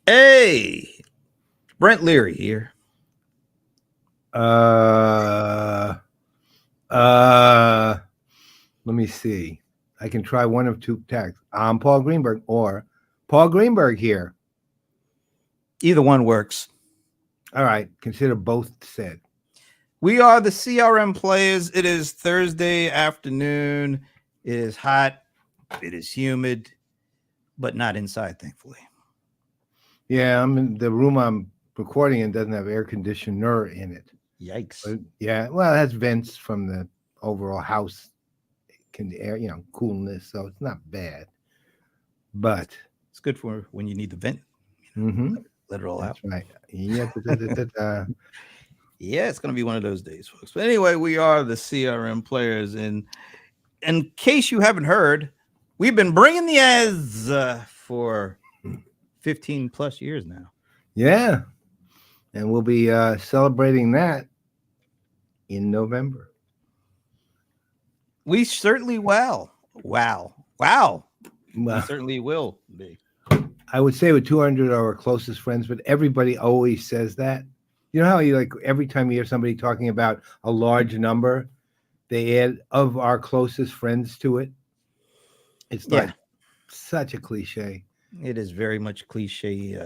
Hey, Brent Leary here. Uh, uh, Let me see. I can try one of two texts. I'm Paul Greenberg or Paul Greenberg here. Either one works. All right, consider both said. We are the CRM players. It is Thursday afternoon. It is hot. It is humid, but not inside, thankfully. Yeah, I'm in the room I'm recording in doesn't have air conditioner in it. Yikes. But yeah, well, it has vents from the overall house can air, coolness, so it's not bad. But It's good for when you need the vent. mm-hmm, Let it all out. that's right. Yeah, Yeah, it's going to be one of those days, folks. But anyway, we are the CRM players. And in case you haven't heard, we've been bringing the ads for 15 plus years now. yeah, and we'll be celebrating that in November. We certainly will. Wow. We Well, certainly will be. I would say with 200 are our closest friends, but everybody always says that. You know how you like every time you hear somebody talking about a large number, they add of our closest friends to it. It's Yeah, like such a cliche. it is very much cliche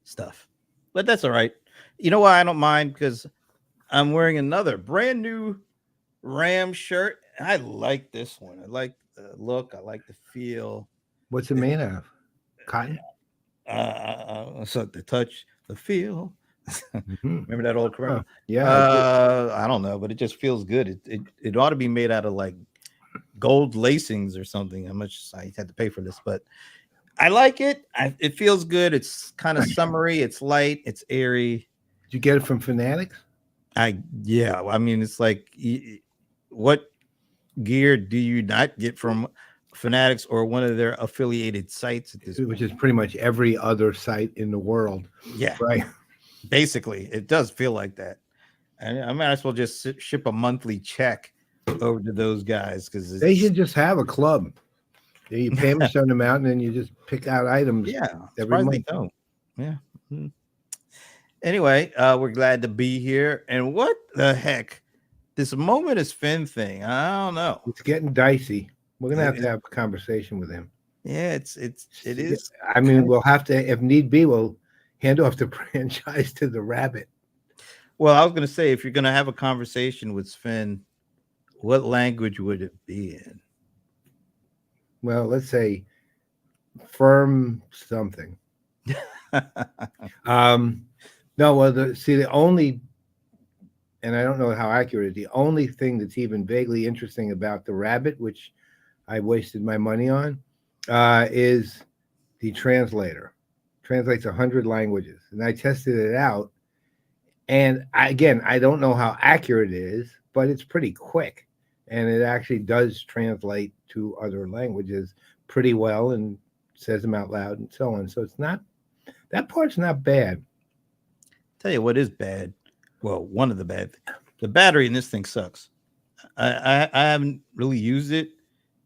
stuff, but that's all right. You know why I don't mind? Because I'm wearing another brand new Ram shirt. I like this one. I like the look. I like the feel. What's it made of? Cotton? So the touch, the feel. Hmm. Remember that old commercial? Yeah, I do. I don't know, but it just feels good. It ought to be made out of like gold lacings or something. How much I had to pay for this, but I like it. It feels good. It's kind of summery. It's light. It's airy. Did you get it from Fanatics? Yeah. I mean, it's like what gear do you not get from Fanatics or one of their affiliated sites at this Which point? is pretty much every other site in the world, Yeah, right? basically, it does feel like that. And I might as well just ship a monthly check over to those guys because They it's should just have a club. You pay them a certain amount, and then you just pick out items yeah. every Surprised they month. don't. Yeah. Mm. Anyway, we're glad to be here. And what the heck? This moment is Finn thing. I don't know. It's getting dicey. We're gonna It have to is, have a conversation with him. yeah, it is I mean, kind of we'll have to, if need be, we'll hand off the franchise to the rabbit. well, I was gonna say if you're gonna have a conversation with Finn, what language would it be in? Well, let's say firm something. Um, no, well, the only, and I don't know how accurate, the only thing that's even vaguely interesting about the rabbit, which I wasted my money on, is the translator. Translates 100 languages, and I tested it out. And again, I don't know how accurate it is, but it's pretty quick, and it actually does translate to other languages pretty well, and says them out loud and so on. So it's not that part's not bad. Tell you what is bad. Well, one of the bad. The battery in this thing sucks. I haven't really used it,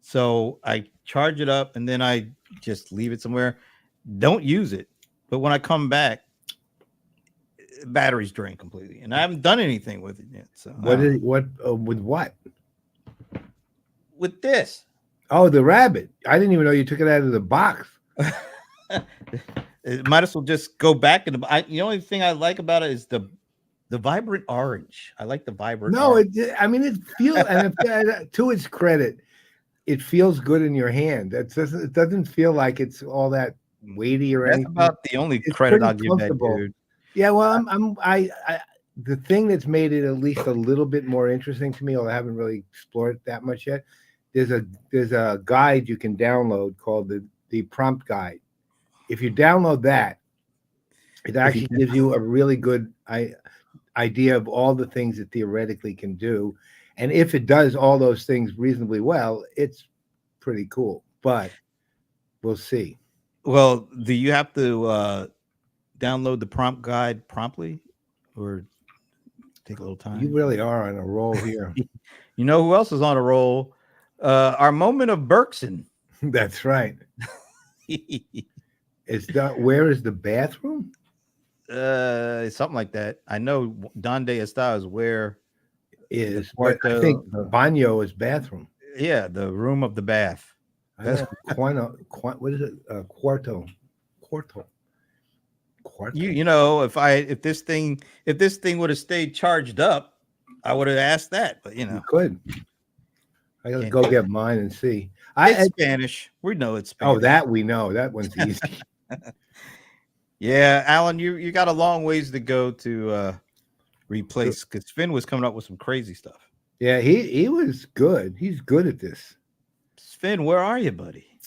so I charge it up and then I just leave it somewhere. Don't use it, but when I come back, battery's drained completely, and I haven't done anything with it yet. So I What don't know. is what with what? With this, Oh, the rabbit! I didn't even know you took it out of the box. it might as well just go back. And the only thing I like about it is the vibrant orange. I like the vibrant No, orange. I mean, it feels, and if, to its credit, it feels good in your hand. It doesn't feel like it's all that weighty or That's anything. about the only It's credit pretty I'll give that comfortable. dude. Yeah, well, I the thing that's made it at least a little bit more interesting to me, although I haven't really explored it that much yet. There's a guide you can download called the prompt guide. If you download that, it If you actually gives you a really good idea of all the things it theoretically can do. And if it does all those things reasonably well, it's pretty cool. But we'll see. well, do you have to download the prompt guide promptly, or take a little You time? really are on a roll here. You know who else is on a roll? Our moment of Berkson. That's right. Where is the bathroom? Something like that. I know Donde Está is where the But I think the baño is bathroom. yeah, the room of the bath. I know. What is it? Quarto. Quarto. You know, if this thing would have stayed charged up, I would have asked that, but you You know, could. I gotta can't go do get that. mine and see. It's Spanish. We know it's Oh, Spanish. that we know. That one's easy. Yeah, Alan, you got a long ways to go to replace because Finn was coming up with some crazy stuff. Yeah, he was good. He's good at this. Finn, where are you, buddy?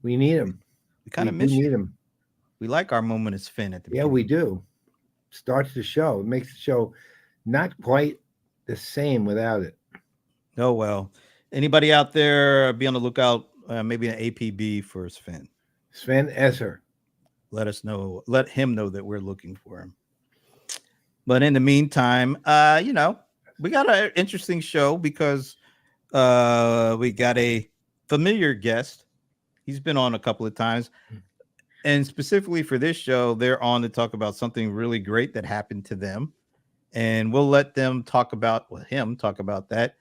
We need him. We kind We of do miss you. need him. We like our moment as Finn at the Yeah, beginning. we do. Starts the show. It makes the show not quite the same without it. Oh well. Anybody out there, be on the lookout. Maybe an APB for Sven. Sven Esser. Let us know. Let him know that we're looking for him. But in the meantime, you know, we got an interesting show because we got a familiar guest. He's been on a couple of times. And specifically for this show, they're on to talk about something really great that happened to them. And we'll let them talk about, him talk about that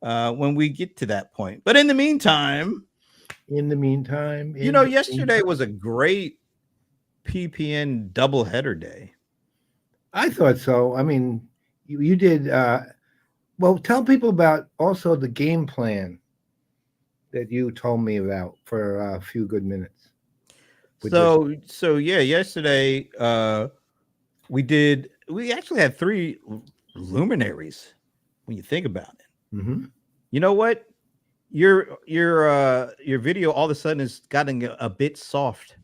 when we get to that point. But in the meantime, yesterday was a great PPN doubleheader day. I thought so. I mean, you did. Well, tell people about also the game plan that you told me about for a few good minutes. So yeah, yesterday we actually had 3 luminaries when you think about it. Mm-hmm. You know what? Your video all of a sudden is gotten a bit soft.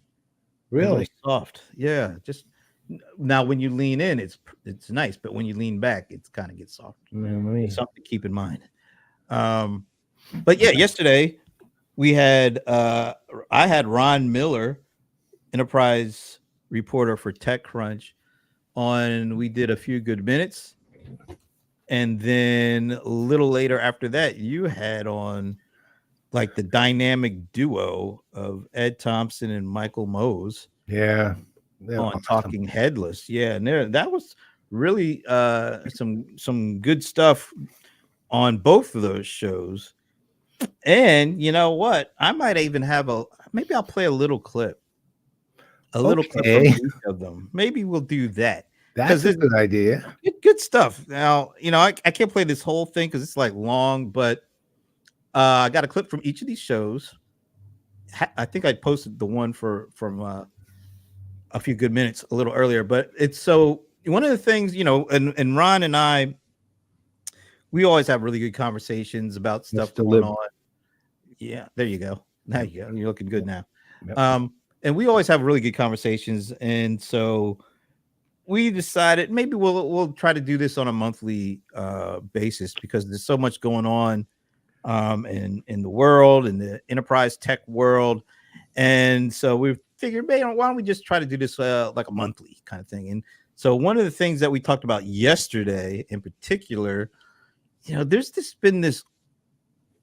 Really soft. Yeah. Just now when you lean in, it's nice, but when you lean back, it's kind of gets soft. Something to keep in mind. But yeah, yesterday we had I had Ron Miller, enterprise reporter for TechCrunch, on. We did a few good minutes, and then a little later after that, you had on like the dynamic duo of Ed Thompson and Michael Mose. Yeah, on awesome. Talking Headless. Yeah, and that was really some good stuff on both of those shows. And you know what? I might even have maybe I'll play a little clip. A little clip from each of them. Maybe we'll do that. That's a good idea. Good stuff. Now, you know, I can't play this whole thing because it's like long, but I got a clip from each of these shows. I think I posted the one from a few good minutes a little earlier, but it's so one of the things, you know, and Ron and I, we always have really good conversations about stuff going on. Yeah, there you go. Now you go. You're looking good now. Yep. And we always have really good conversations, and so we decided maybe we'll try to do this on a monthly basis because there's so much going on in the world, in the enterprise tech world, and so we figured, why don't we just try to do this like a monthly kind of thing? And so one of the things that we talked about yesterday, in particular, you know, there's been this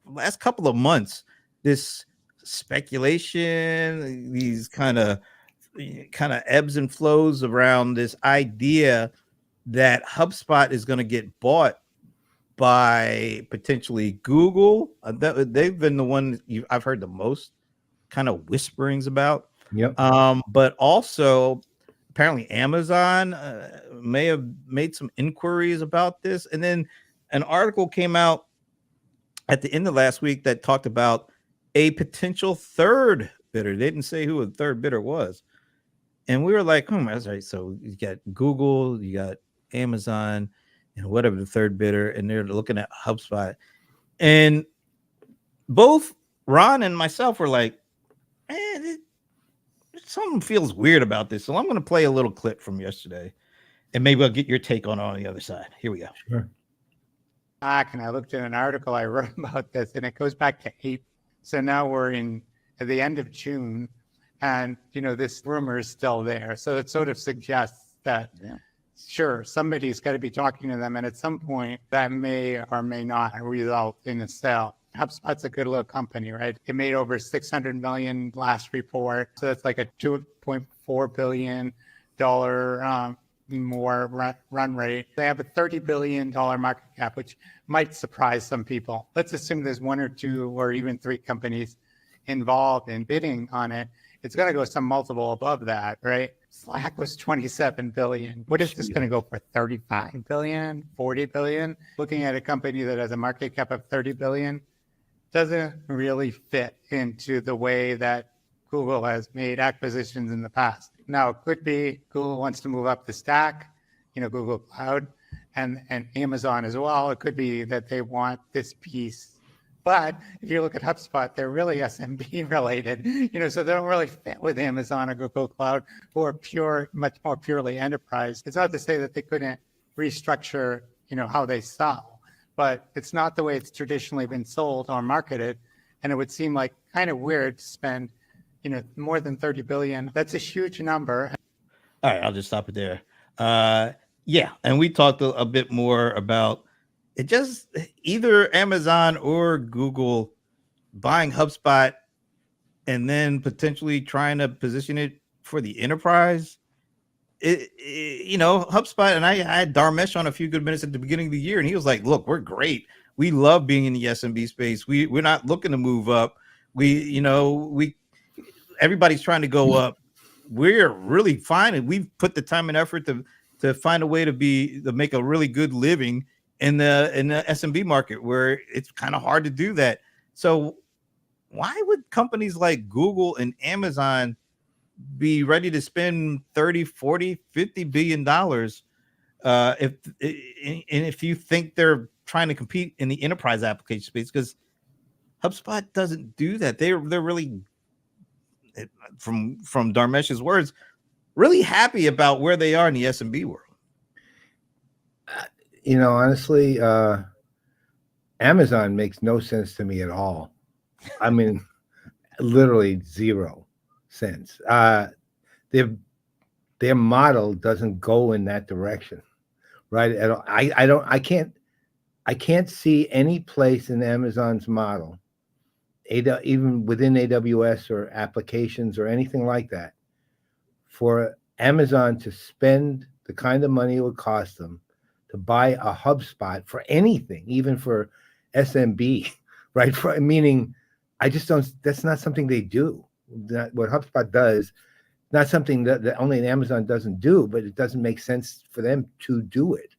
last couple of months, this speculation, these kind of ebbs and flows around this idea that HubSpot is going to get bought by potentially Google. They've been the one I've heard the most kind of whisperings about. Yep. But also apparently Amazon may have made some inquiries about this. And then an article came out at the end of last week that talked about a potential third bidder. They didn't say who the third bidder was. And we were like, that's right. So you got Google, you got Amazon, and whatever the third bidder, and they're looking at HubSpot. And both Ron and myself were like, man, something feels weird about this. So I'm going to play a little clip from yesterday, and maybe I'll get your take on the other side. Here we go. Sure. And I looked at an article I wrote about this, and it goes back to April. So now we're at the end of June, and you know this rumor is still there. So it sort of suggests that sure, somebody's got to be talking to them, and at some point that may or may not result in a sale. HubSpot's a good little company, right? It made over 600 million last report. So that's like a $2.4 billion more run rate. They have a $30 billion market cap, which might surprise some people. Let's assume there's one or two or even three companies involved in bidding on it. It's going to go some multiple above that, right? Slack was 27 billion. What is this going to go for? 35 billion, 40 billion? Looking at a company that has a market cap of 30 billion doesn't really fit into the way that Google has made acquisitions in the past. Now, it could be Google wants to move up the stack, Google Cloud and Amazon as well. It could be that they want this piece. But if you look at HubSpot, they're really SMB related, so they don't really fit with Amazon or Google Cloud, who are much more purely enterprise. It's not to say that they couldn't restructure, how they sell, but it's not the way it's traditionally been sold or marketed. And it would seem like kind of weird to spend, more than 30 billion. That's a huge number. All right, I'll just stop it there. Yeah, and we talked a bit more about it, just either Amazon or Google buying HubSpot and then potentially trying to position it for the enterprise. HubSpot, and I had Dharmesh on a few good minutes at the beginning of the year, and he was like, look, we're great. We love being in the SMB space. We're not looking to move up. Everybody's trying to go up. We're really fine, and we've put the time and effort to find a way to make a really good living in the SMB market, where it's kind of hard to do that. So why would companies like Google and Amazon be ready to spend 30, 40, 50 billion dollars if you think they're trying to compete in the enterprise application space? Because HubSpot doesn't do that. They're really, from Dharmesh's words, really happy about where they are in the SMB world. Honestly, Amazon makes no sense to me at all. I mean, literally 0 sense. Their model doesn't go in that direction, right? I can't see any place in Amazon's model, even within AWS or applications or anything like that, for Amazon to spend the kind of money it would cost them to buy a HubSpot for anything, even for SMB, right? Meaning, I just don't, that's not something they do. What HubSpot does, not something that only Amazon doesn't do, but it doesn't make sense for them to do it.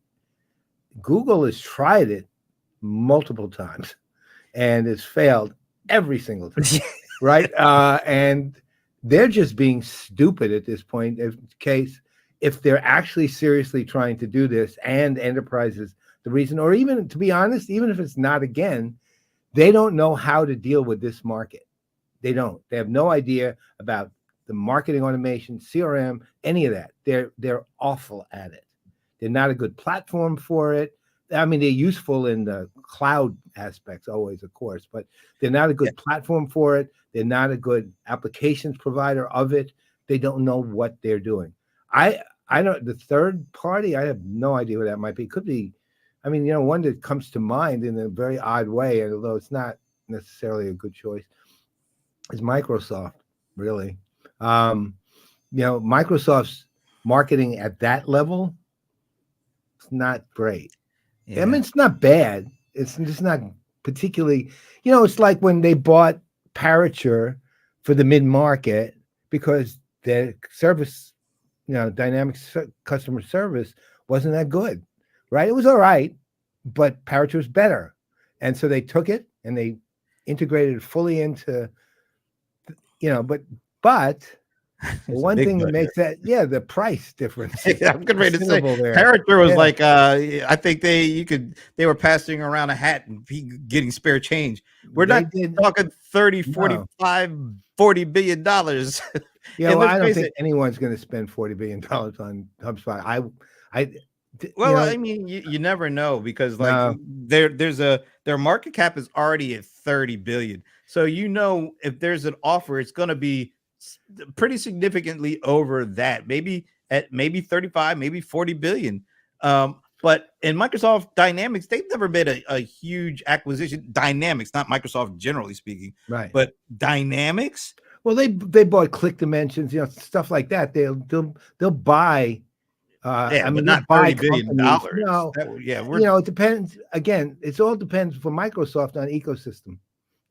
Google has tried it multiple times and has failed every single time, right? And they're just being stupid at this point. If they're actually seriously trying to do this, and enterprise is the reason, or even, to be honest, even if it's not, again, they don't know how to deal with this market. They don't. They have no idea about the marketing automation, CRM, any of that. They're awful at it. They're not a good platform for it. I mean, they're useful in the cloud aspects always, of course, but they're not a good platform for it. They're not a good applications provider of it. They don't know what they're doing. I don't, the third party, I have no idea what that might be. It could be, I mean, one that comes to mind in a very odd way, although it's not necessarily a good choice, is Microsoft, really. Microsoft's marketing at that level, it's not great. Yeah. I mean, it's not bad. It's just not particularly, it's like when they bought Parature for the mid-market because their service, Dynamics customer service wasn't that good, right? It was all right, but Parature was better. And so they took it and they integrated it fully into, but one thing that makes that, the price difference. I'm getting ready to say, Parature was like, I think they were passing around a hat and getting spare change. We're not talking 30, 45, $40 billion. Yeah, well, I don't think anyone's going to spend $40 billion on HubSpot. I mean, you never know, because their market cap is already at 30 billion. So if there's an offer, it's going to be pretty significantly over that. Maybe 35, maybe 40 billion. But in Microsoft Dynamics, they've never made a huge acquisition. Dynamics, not Microsoft generally speaking, Right. but Dynamics. Well, they bought Click Dimensions, stuff like that. They'll buy. Yeah, I but mean, they'll not buy $30 billion. companies. No, Yeah, it depends. Again, it all depends for Microsoft on ecosystem.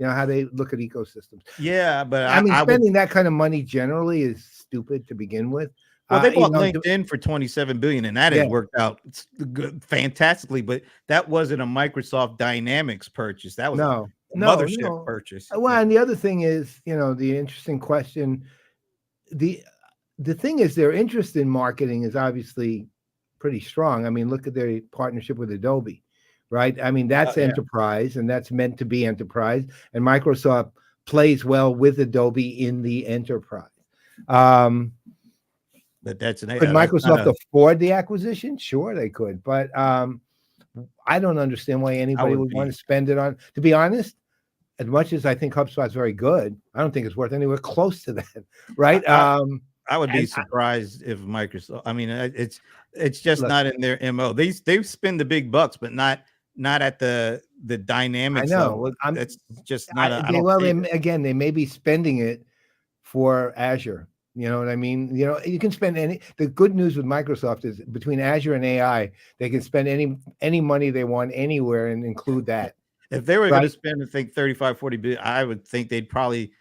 How they look at ecosystems. yeah, but I mean, I would. spending that kind of money generally is stupid to begin with. Well, they bought LinkedIn for $27 billion, and that has Yeah. worked out fantastically. But that wasn't a Microsoft Dynamics purchase. That was a mothership purchase. Well, and the other thing is, the interesting question. The thing is, their interest in marketing is obviously pretty strong. I mean, look at their partnership with Adobe, right? I mean, that's enterprise, and that's meant to be enterprise. And Microsoft plays well with Adobe in the enterprise. But that's an. Could Microsoft afford the acquisition? Sure, they could. But I don't understand why anybody would want to spend it on. To be honest, as much as I think HubSpot's very good, I don't think it's worth anywhere close to that, right? I would be surprised if Microsoft. I mean, it's just not in their MO. They spend the big bucks, but not at the Dynamics. I know. That's just not. They may be spending it for Azure. You know what I mean? You can spend the good news with Microsoft is between Azure and AI, they can spend any money they want anywhere and include that. If they were going to spend, I think 35-40 billion, I would think they'd probably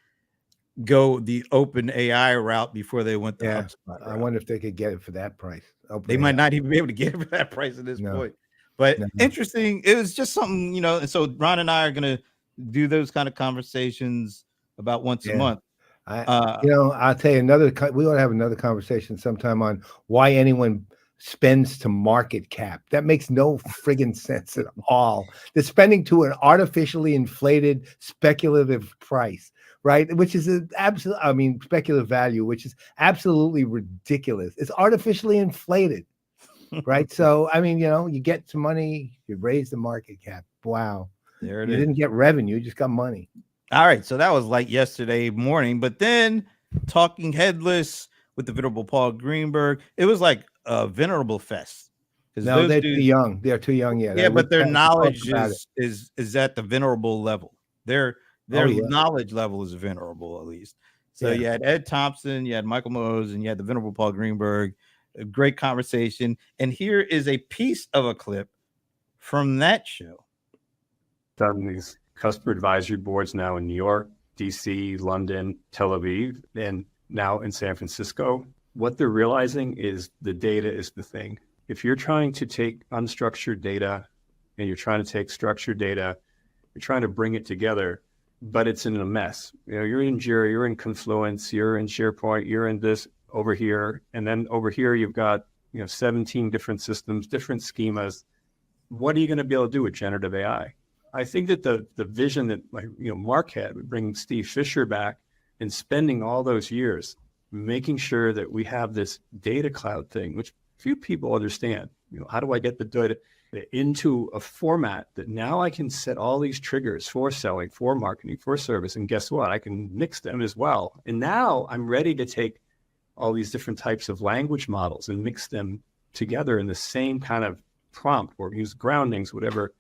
go the open AI route before they went the HubSpot route. I wonder if they could get it for that price. They might not even be able to get it for that price at this point. But interesting. It was just something, and so Ron and I are going to do those kind of conversations about once a month. I'll tell you we ought to have another conversation sometime on why anyone spends to market cap. That makes no friggin' sense at all. They're spending to an artificially inflated speculative price, right? Which is speculative value, which is absolutely ridiculous. It's artificially inflated, right? So, you get some money, you raise the market cap. Wow. There it is. You didn't get revenue, you just got money. All right, so that was like yesterday morning, but then Talking Headless with the venerable Paul Greenberg, it was like a venerable fest. No, they're too young. They're too young yet. Yeah, but their knowledge is at the venerable level. Their knowledge level is venerable, at least. So you had Ed Thompson, you had Michael Mose, and you had the venerable Paul Greenberg. A great conversation. And here is a piece of a clip from that show. Done these customer advisory boards now in New York, DC, London, Tel Aviv, and now in San Francisco. What they're realizing is the data is the thing. If you're trying to take unstructured data and you're trying to take structured data, you're trying to bring it together, but it's in a mess. You're in Jira, you're in Confluence, you're in SharePoint, you're in this over here, and then over here you've got 17 different systems, different schemas. What are you going to be able to do with generative AI? I think that the vision that Mark had would bring Steve Fisher back and spending all those years making sure that we have this data cloud thing, which few people understand. How do I get the data into a format that now I can set all these triggers for selling, for marketing, for service, and guess what? I can mix them as well. And now I'm ready to take all these different types of language models and mix them together in the same kind of prompt or use groundings, whatever,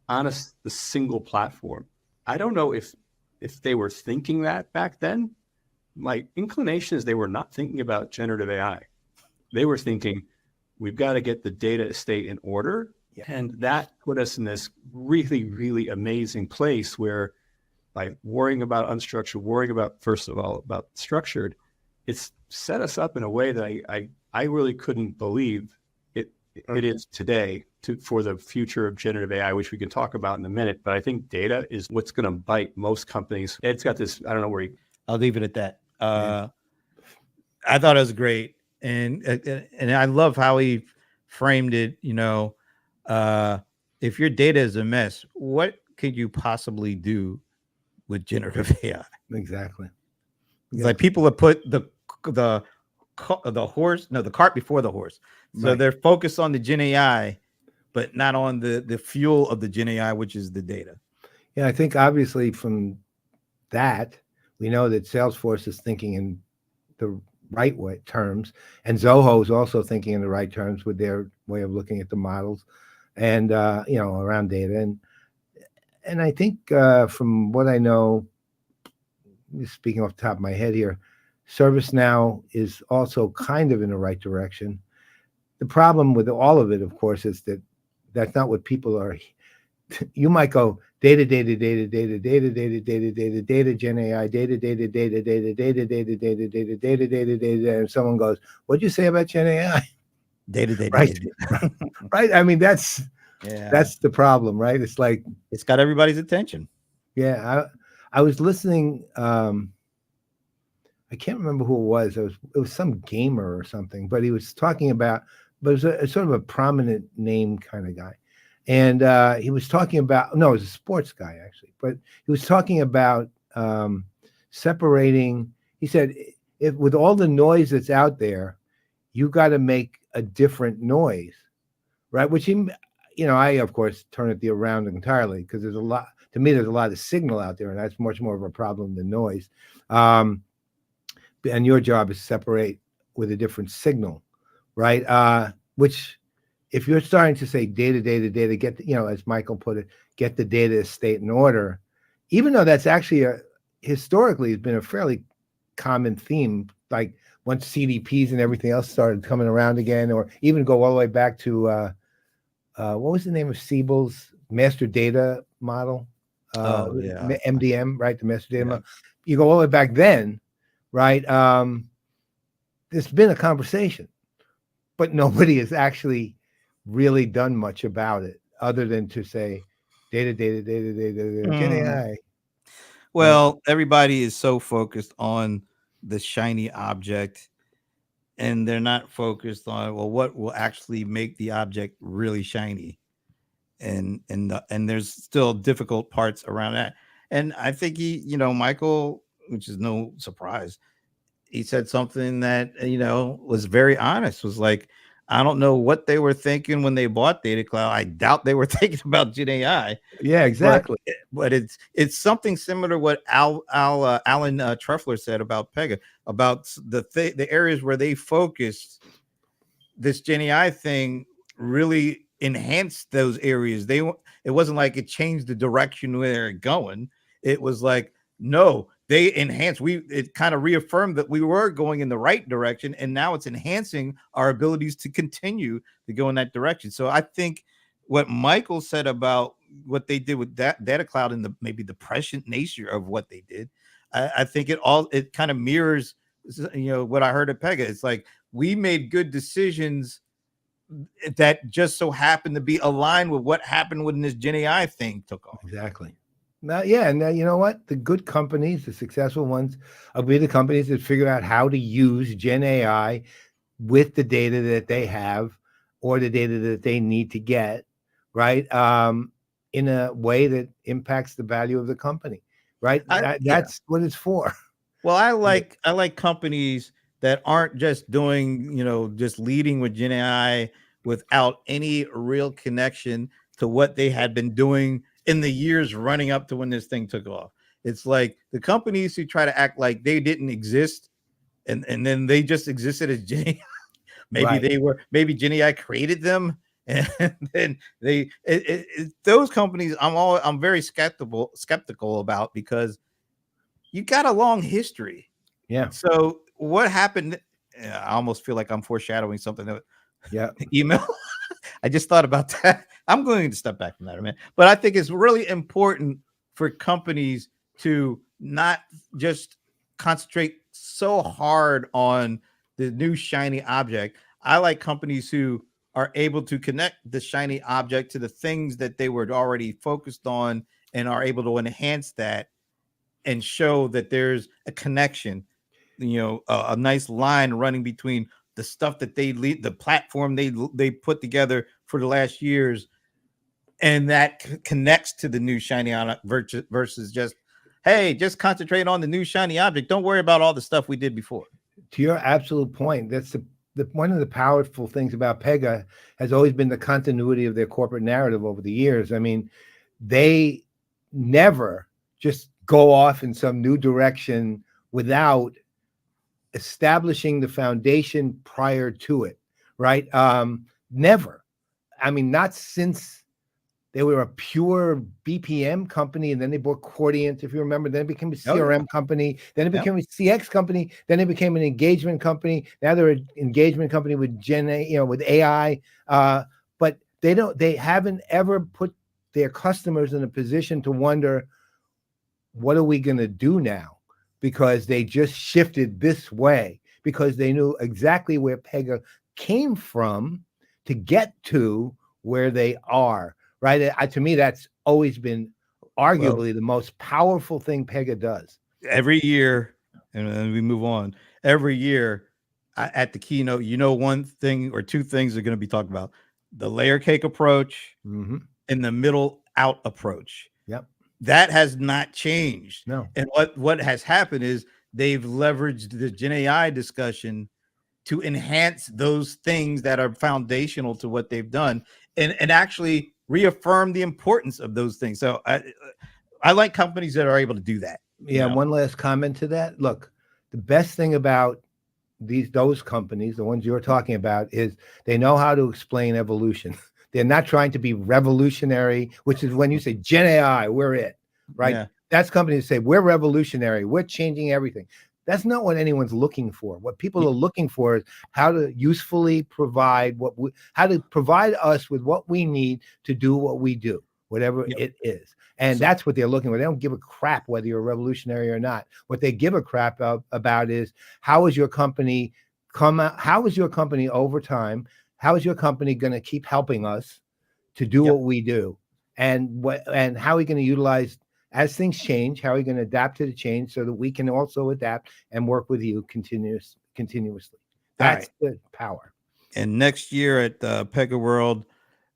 on the single platform. I don't know if they were thinking that back then. My inclination is they were not thinking about generative AI. They were thinking, we've got to get the data estate in order. Yeah. And that put us in this really, really amazing place where by worrying about unstructured, worrying about, first of all, about structured, it's set us up in a way that I really couldn't believe it is today for the future of generative AI, which we can talk about in a minute. But I think data is what's going to bite most companies. Ed's got this, I don't know where I'll leave it at that. I thought it was great. And I love how he framed it. If your data is a mess, what could you possibly do with generative AI? Exactly. It's like people have put the cart before the horse. So they're focused on the Gen AI, but not on the fuel of the Gen AI, which is the data. Yeah, I think obviously from that, we know that Salesforce is thinking in the right way terms, and Zoho is also thinking in the right terms with their way of looking at the models, and around data, and I think from what I know, speaking off the top of my head here, ServiceNow is also kind of in the right direction. The problem with all of it, of course, is that that's not what people are. You might go data, data, data, data, data, data, data, data, data, Gen AI, data, data, data, data, data, data, data, data, data, data, data, and someone goes, "What'd you say about Gen AI?" Data, data, Right, data. right. I mean, that's Yeah. the problem, right? It's like, It's got everybody's attention. yeah, I was listening. I can't remember who it was. It was some gamer or something, but he was talking about, but it was a sort of a prominent name kind of guy. And he was talking about, no, it was a sports guy actually, but he was talking about separating. He said, if with all the noise that's out there, you got to make a different noise, right? Which I of course turn it around entirely, because there's a lot, to me, there's a lot of signal out there, and that's much more of a problem than noise. And your job is separate with a different signal, right? Which, if you're starting to say data, data, data, get as Michael put it, get the data state in order, even though that's actually historically has been a fairly common theme, like once CDPs and everything else started coming around again, or even go all the way back to what was the name of Siebel's master data model? Oh, yeah. MDM, right? The master data Yeah. model. You go all the way back then, right? There's been a conversation, but nobody has actually really done much about it, other than to say data, data, data, data, Gen AI. Well, everybody is so focused on the shiny object, and they're not focused on, well, what will actually make the object really shiny. And there's still difficult parts around that. And I think Michael, which is no surprise, he said something that was very honest. Was like, I don't know what they were thinking when they bought Data Cloud. I doubt they were thinking about Gen AI. Yeah, exactly. But it's something similar to what Alan Truffler said about Pega, about the areas where they focused. This Gen AI thing really enhanced those areas. It wasn't like it changed the direction where they're going. It was like, no, they enhanced. It kind of reaffirmed that we were going in the right direction, and now it's enhancing our abilities to continue to go in that direction. So I think what Michael said about what they did with that Data Cloud, and maybe the prescient nature of what they did, I think it kind of mirrors what I heard at Pega. It's like, we made good decisions that just so happened to be aligned with what happened when this Gen AI thing took off. Exactly. Now, yeah, and you know what? The good companies, the successful ones, will be the companies that figure out how to use Gen AI with the data that they have, or the data that they need to get, right? In a way that impacts the value of the company, right? That's what it's for. Well, I like companies that aren't just doing, just leading with Gen AI without any real connection to what they had been doing in the years running up to when this thing took off. It's like the companies who try to act like they didn't exist, and then they just existed as Gen AI. Maybe Gen AI created them, and then those companies I'm very skeptical about, because you got a long history. Yeah. So what happened? I almost feel like I'm foreshadowing something that Yeah. email. I just thought about that. I'm going to step back from that, man. But I think it's really important for companies to not just concentrate so hard on the new shiny object. I like companies who are able to connect the shiny object to the things that they were already focused on, and are able to enhance that and show that there's a connection, a nice line running between the stuff that they lead, the platform they put together for the last years, and that connects to the new shiny object, versus just, hey, just concentrate on the new shiny object. Don't worry about all the stuff we did before. To your absolute point, that's the one of the powerful things about Pega has always been the continuity of their corporate narrative over the years. I mean, they never just go off in some new direction without establishing the foundation prior to it, right? Never. I mean, not since they were a pure BPM company, and then they bought Cordiant, if you remember. Then it became a CRM company. Then it became a CX company. Then it became an engagement company. Now they're an engagement company with with AI. But they haven't ever put their customers in a position to wonder, what are we going to do now? Because they just shifted this way, because they knew exactly where Pega came from to get to where they are. Right. To me, that's always been arguably the most powerful thing Pega does. Every year, and then we move on. Every year at the keynote, one thing or two things are going to be talked about: the layer cake approach and the middle out approach. Yep. That has not changed. No. And what has happened is they've leveraged the Gen AI discussion to enhance those things that are foundational to what they've done, and actually reaffirm the importance of those things. So I like companies that are able to do that. Yeah. One last comment to that. Look, the best thing about those companies, the ones you're talking about, is they know how to explain evolution. They're not trying to be revolutionary, which is when you say Gen AI, we're it, right? Yeah. That's companies say we're revolutionary, we're changing everything. That's not what anyone's looking for. What people are looking for is how to usefully provide how to provide us with what we need to do what we do, whatever it is. And that's what they're looking for. They don't give a crap whether you're revolutionary or not. What they give a crap about is, how is your company how is your company over time? How is your company going to keep helping us to do what we do? And how are we going to utilize, as things change, how are we going to adapt to the change so that we can also adapt and work with you continuously? That's the power. And next year at Pega World,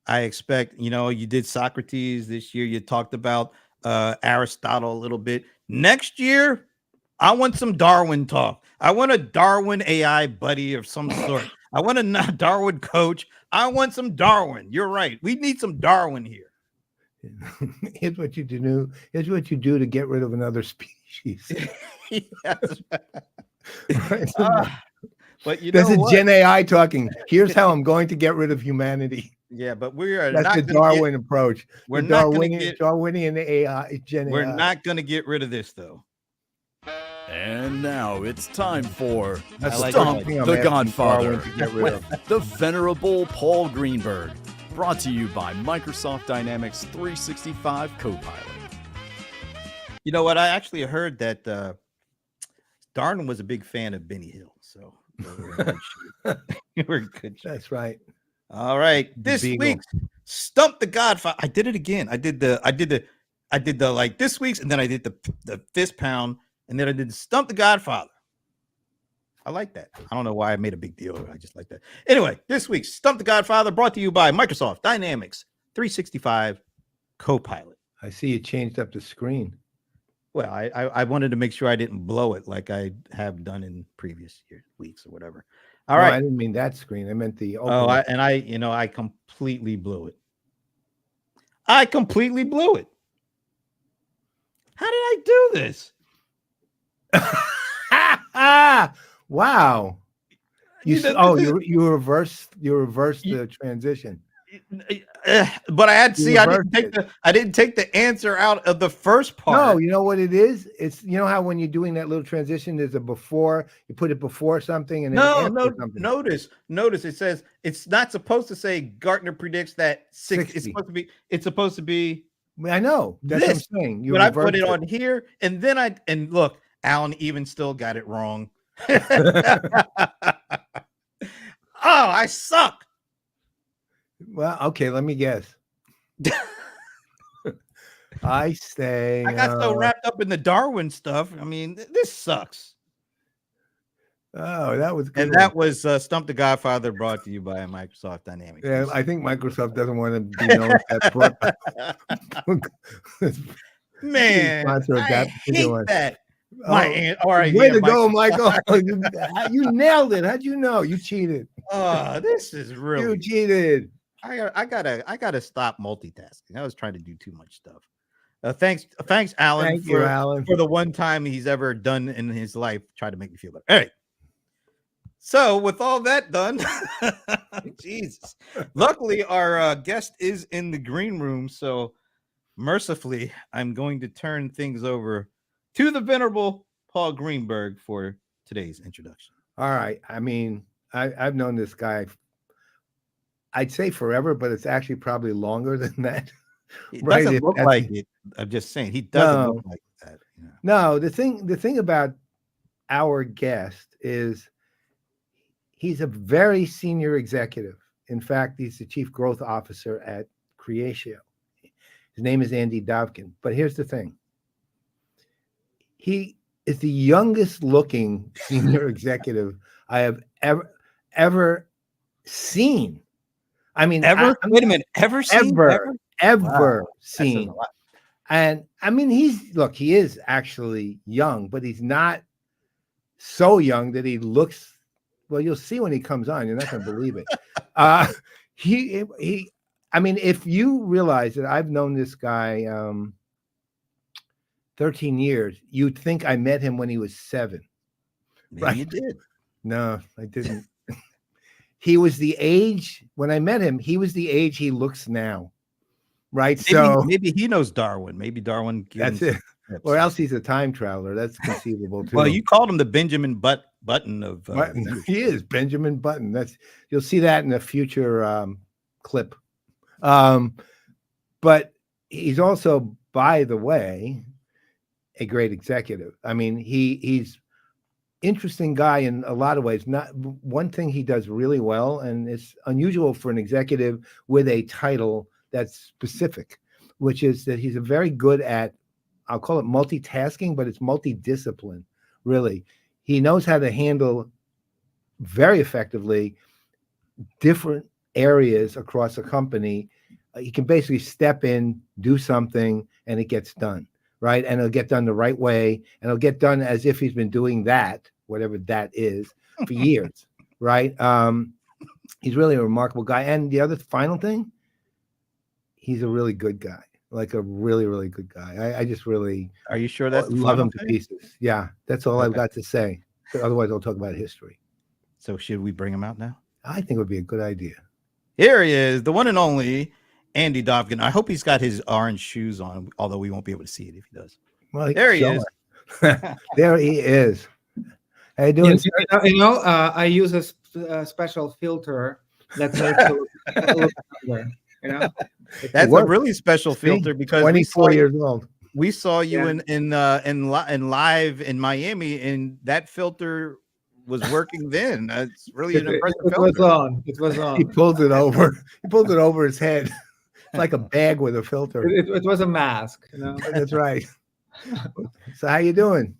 I expect, you did Socrates this year. You talked about Aristotle a little bit. Next year, I want some Darwin talk. I want a Darwin AI buddy of some sort. I want a Darwin coach. I want some Darwin. You're right. We need some Darwin here. Here's what you do. Here's what you do to get rid of another species. But this is Gen AI talking. Here's how I'm going to get rid of humanity. Yeah, but we are That's not the Darwin approach. We're the not going to get Darwinian AI. Gen we're AI. not going to get rid of this though. And now it's time for Like Stump the Godfather, to get rid of. the venerable Paul Greenberg. Brought to you by Microsoft Dynamics 365 Copilot. You know what? I actually heard that Darwin was a big fan of Benny Hill. So we're in good shape. That's right. All right. This week's Stump the Godfather. I did it again. I did the like this week's, and then I did the fist pound, and then I did the Stump the Godfather. I like that. I don't know why I made a big deal. I just like that. Anyway, this week's Stump the Godfather brought to you by Microsoft Dynamics 365 Copilot. I see you changed up the screen. Well, I wanted to make sure I didn't blow it like I have done in previous weeks or whatever. All right. I didn't mean that screen. I meant the open. I completely blew it. I completely blew it. How did I do this? Wow. You reversed the transition. But I had to see. I didn't take the answer out of the first part. No, you know what it is? It's how when you're doing that little transition, there's a before. You put it before something, and then something. Notice it says it's not supposed to say Gartner predicts that 60. It's supposed to be. I know. That's what I'm saying. But I put it on here, and then look, Alan even still got it wrong. Oh, I suck. Well, okay, let me guess. I got so wrapped up in the Darwin stuff. I mean, this sucks. Oh, that was good. And that was Stump the Godfather, brought to you by Microsoft Dynamics. Yeah, I think Microsoft doesn't want to be known as that. Man, I hate that. Way to go, Michael. You nailed it. How'd you know? You cheated. This is really. You cheated. I gotta stop multitasking. I was trying to do too much stuff. Thanks, Alan. Thank you, Alan, for the one time he's ever done in his life. Try to make me feel better. All right. So with all that done, Jesus. Luckily, our guest is in the green room. So mercifully, I'm going to turn things over to the venerable Paul Greenberg for today's introduction. All right. I mean, I've known this guy, I'd say forever, but it's actually probably longer than that. It Right, doesn't if look that's- like it. I'm just saying he doesn't No. look like that. You know. No, the thing about our guest is he's a very senior executive. In fact, he's the chief growth officer at Creatio. His name is Andie Dovgan. But here's the thing. He is the youngest looking senior executive I have ever seen. I mean, Wait a minute. Ever seen? ever Wow, that says seen. a lot. And I mean, he is actually young, but he's not so young that he looks, well, you'll see when he comes on, you're not going to believe it. I mean, if you realize that I've known this guy 13 years, you'd think I met him when he was 7. Maybe Right. you did. No, I didn't. He was the age, when I met him, he was the age he looks now. Right. Maybe he knows Darwin. Maybe Darwin. That's gives him it. tips. Or else he's a time traveler. That's conceivable too. Well, you called him the Benjamin Button of. Button. He is Benjamin Button. You'll see that in a future clip. But he's also, by the way, a great executive. I mean, he's interesting guy in a lot of ways. Not one thing he does really well, and it's unusual for an executive with a title that's specific, which is that he's a very good at, I'll call it multitasking, but it's multidiscipline, really. He knows how to handle very effectively different areas across a company. He can basically step in, do something, and it gets done, right? And it'll get done the right way, and it'll get done as if he's been doing that, whatever that is, for years, right? He's really a remarkable guy. And the other final thing, he's a really good guy, like a really, really good guy. I just really Are you sure that's the love final him to thing? pieces. Yeah, that's all I've Okay. got to say. Otherwise, I'll talk about history. So should we bring him out now? I think it would be a good idea. Here he is, the one and only Andie Dovgan. I hope he's got his orange shoes on, although we won't be able to see it if he does. Well, There he is. There he is. How you doing? I use a special filter that makes it look younger, you know. That's a works. really special See? filter because 24 years old. we saw you Yeah. in live in Miami, and that filter was working then. That's really an impressive It was filter. on. It was He on. pulls it over. He pulls it over his head. It's like a bag with a filter. It was a mask, you know. That's right. So how you doing?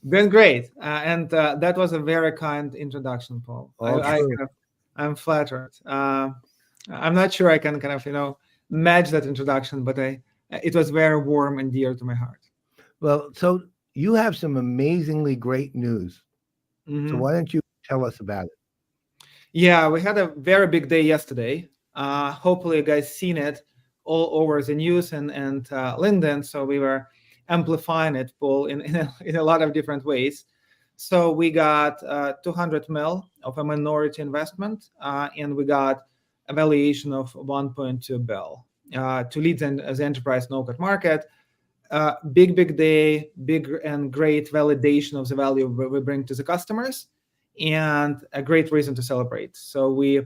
Doing great, and that was a very kind introduction, Paul. Oh, true. I'm flattered. I'm not sure I can kind of match that introduction, but it was very warm and dear to my heart. Well, so you have some amazingly great news. So Mhm. why don't you tell us about it? Yeah, we had a very big day yesterday. Hopefully, you guys seen it all over the news and LinkedIn. So we were amplifying it, Paul, in a lot of different ways. So we got 200 mil of a minority investment, and we got a valuation of 1.2 bill to lead the enterprise no-code market. Big day, big and great validation of the value we bring to the customers, and a great reason to celebrate. So we,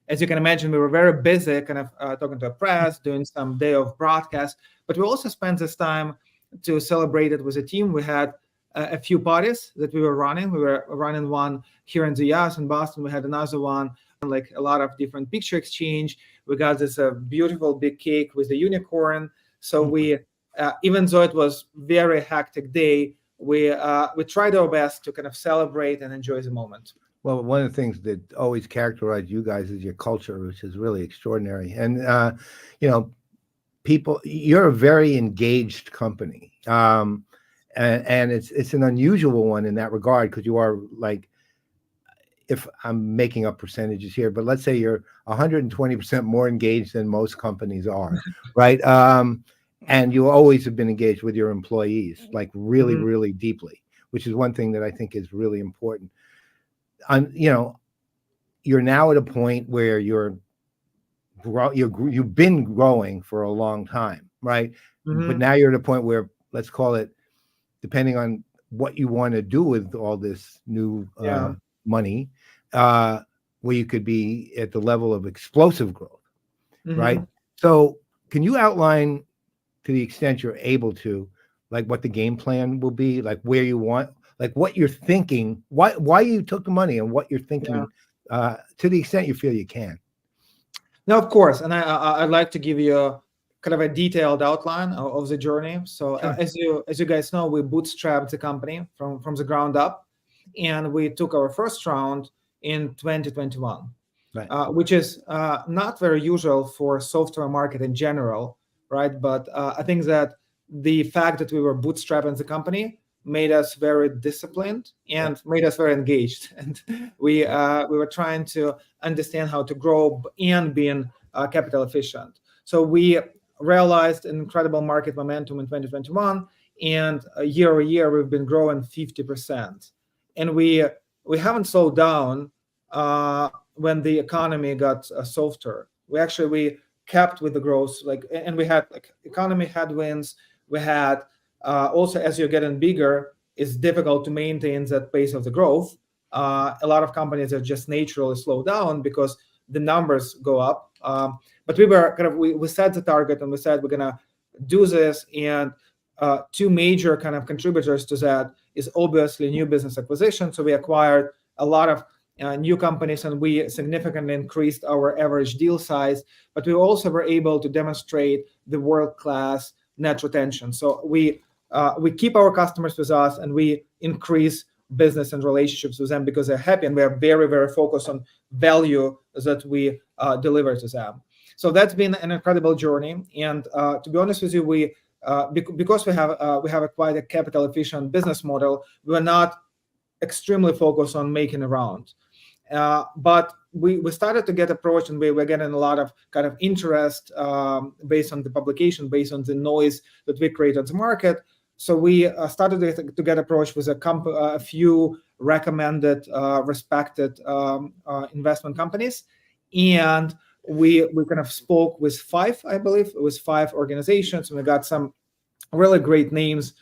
as you can imagine, we were very busy kind of talking to the press, doing some day of broadcast, but we also spent this time to celebrate it with the team. We had a few parties that we were running. We were running one here in the US in Boston. We had another one, like a lot of different picture exchange. We got this beautiful big cake with the unicorn. So we, even though it was very hectic day, we tried our best to kind of celebrate and enjoy the moment. Well, one of the things that always characterized you guys is your culture, which is really extraordinary. And people, you're a very engaged company, and it's an unusual one in that regard, because you are, like, if I'm making up percentages here, but let's say you're 120% more engaged than most companies are, right? And you always have been engaged with your employees, like really, really deeply, which is one thing that I think is really important. you're now at a point where you've been growing for a long time, right? Mhm. But now you're at a point where, let's call it, depending on what you want to do with all this new Yeah. money, where you could be at the level of explosive growth, right? Mhm. So can you outline, to the extent you're able to, like what the game plan will be, like where you want, like what you're thinking, why you took the money and what you're thinking, to the extent you feel you can. No, of course, and I'd like to give you a kind of a detailed outline of the journey. So Sure. as you guys know, we bootstrapped the company from the ground up, and we took our first round in 2021, Right. which is not very usual for software market in general, right? But I think that the fact that we were bootstrapping the company made us very disciplined and made us very engaged, and we were trying to understand how to grow and being capital efficient. So we realized an incredible market momentum in 2021, and year over year we've been growing 50%, and we haven't slowed down when the economy got softer. We kept with the growth, and we had like economy headwinds. We had also, as you're getting bigger, it's difficult to maintain that pace of the growth. A lot of companies are just naturally slow down because the numbers go up. But we set the target and we said we're gonna do this. And two major kind of contributors to that is obviously new business acquisition. So we acquired a lot of new companies, and we significantly increased our average deal size. But we also were able to demonstrate the world-class net retention. So we keep our customers with us, and we increase business and relationships with them because they're happy, and we are very, very focused on value that we deliver to them. So that's been an incredible journey. And to be honest with you, because we have quite a capital efficient business model, we're not extremely focused on making a round. But we started to get approached, and we were getting a lot of kind of interest based on the publication, based on the noise that we create on the market. So we started to get approached with a few recommended, respected investment companies, and we kind of spoke with five, I believe it was five organizations, and we got some really great names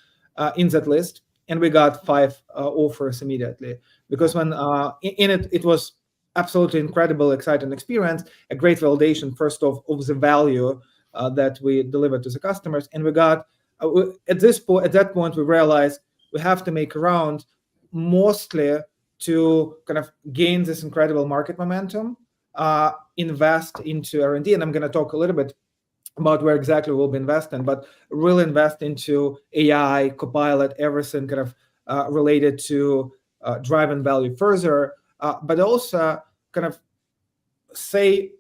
in that list, and we got five offers immediately. Because when it was absolutely incredible, exciting experience, a great validation first of the value that we delivered to the customers, and we got at that point we realized we have to make a round, mostly to kind of gain this incredible market momentum, invest into R&D, and I'm going to talk a little bit about where exactly we'll be investing, but really invest into AI, Copilot, everything kind of related to driving value further, but also kind of say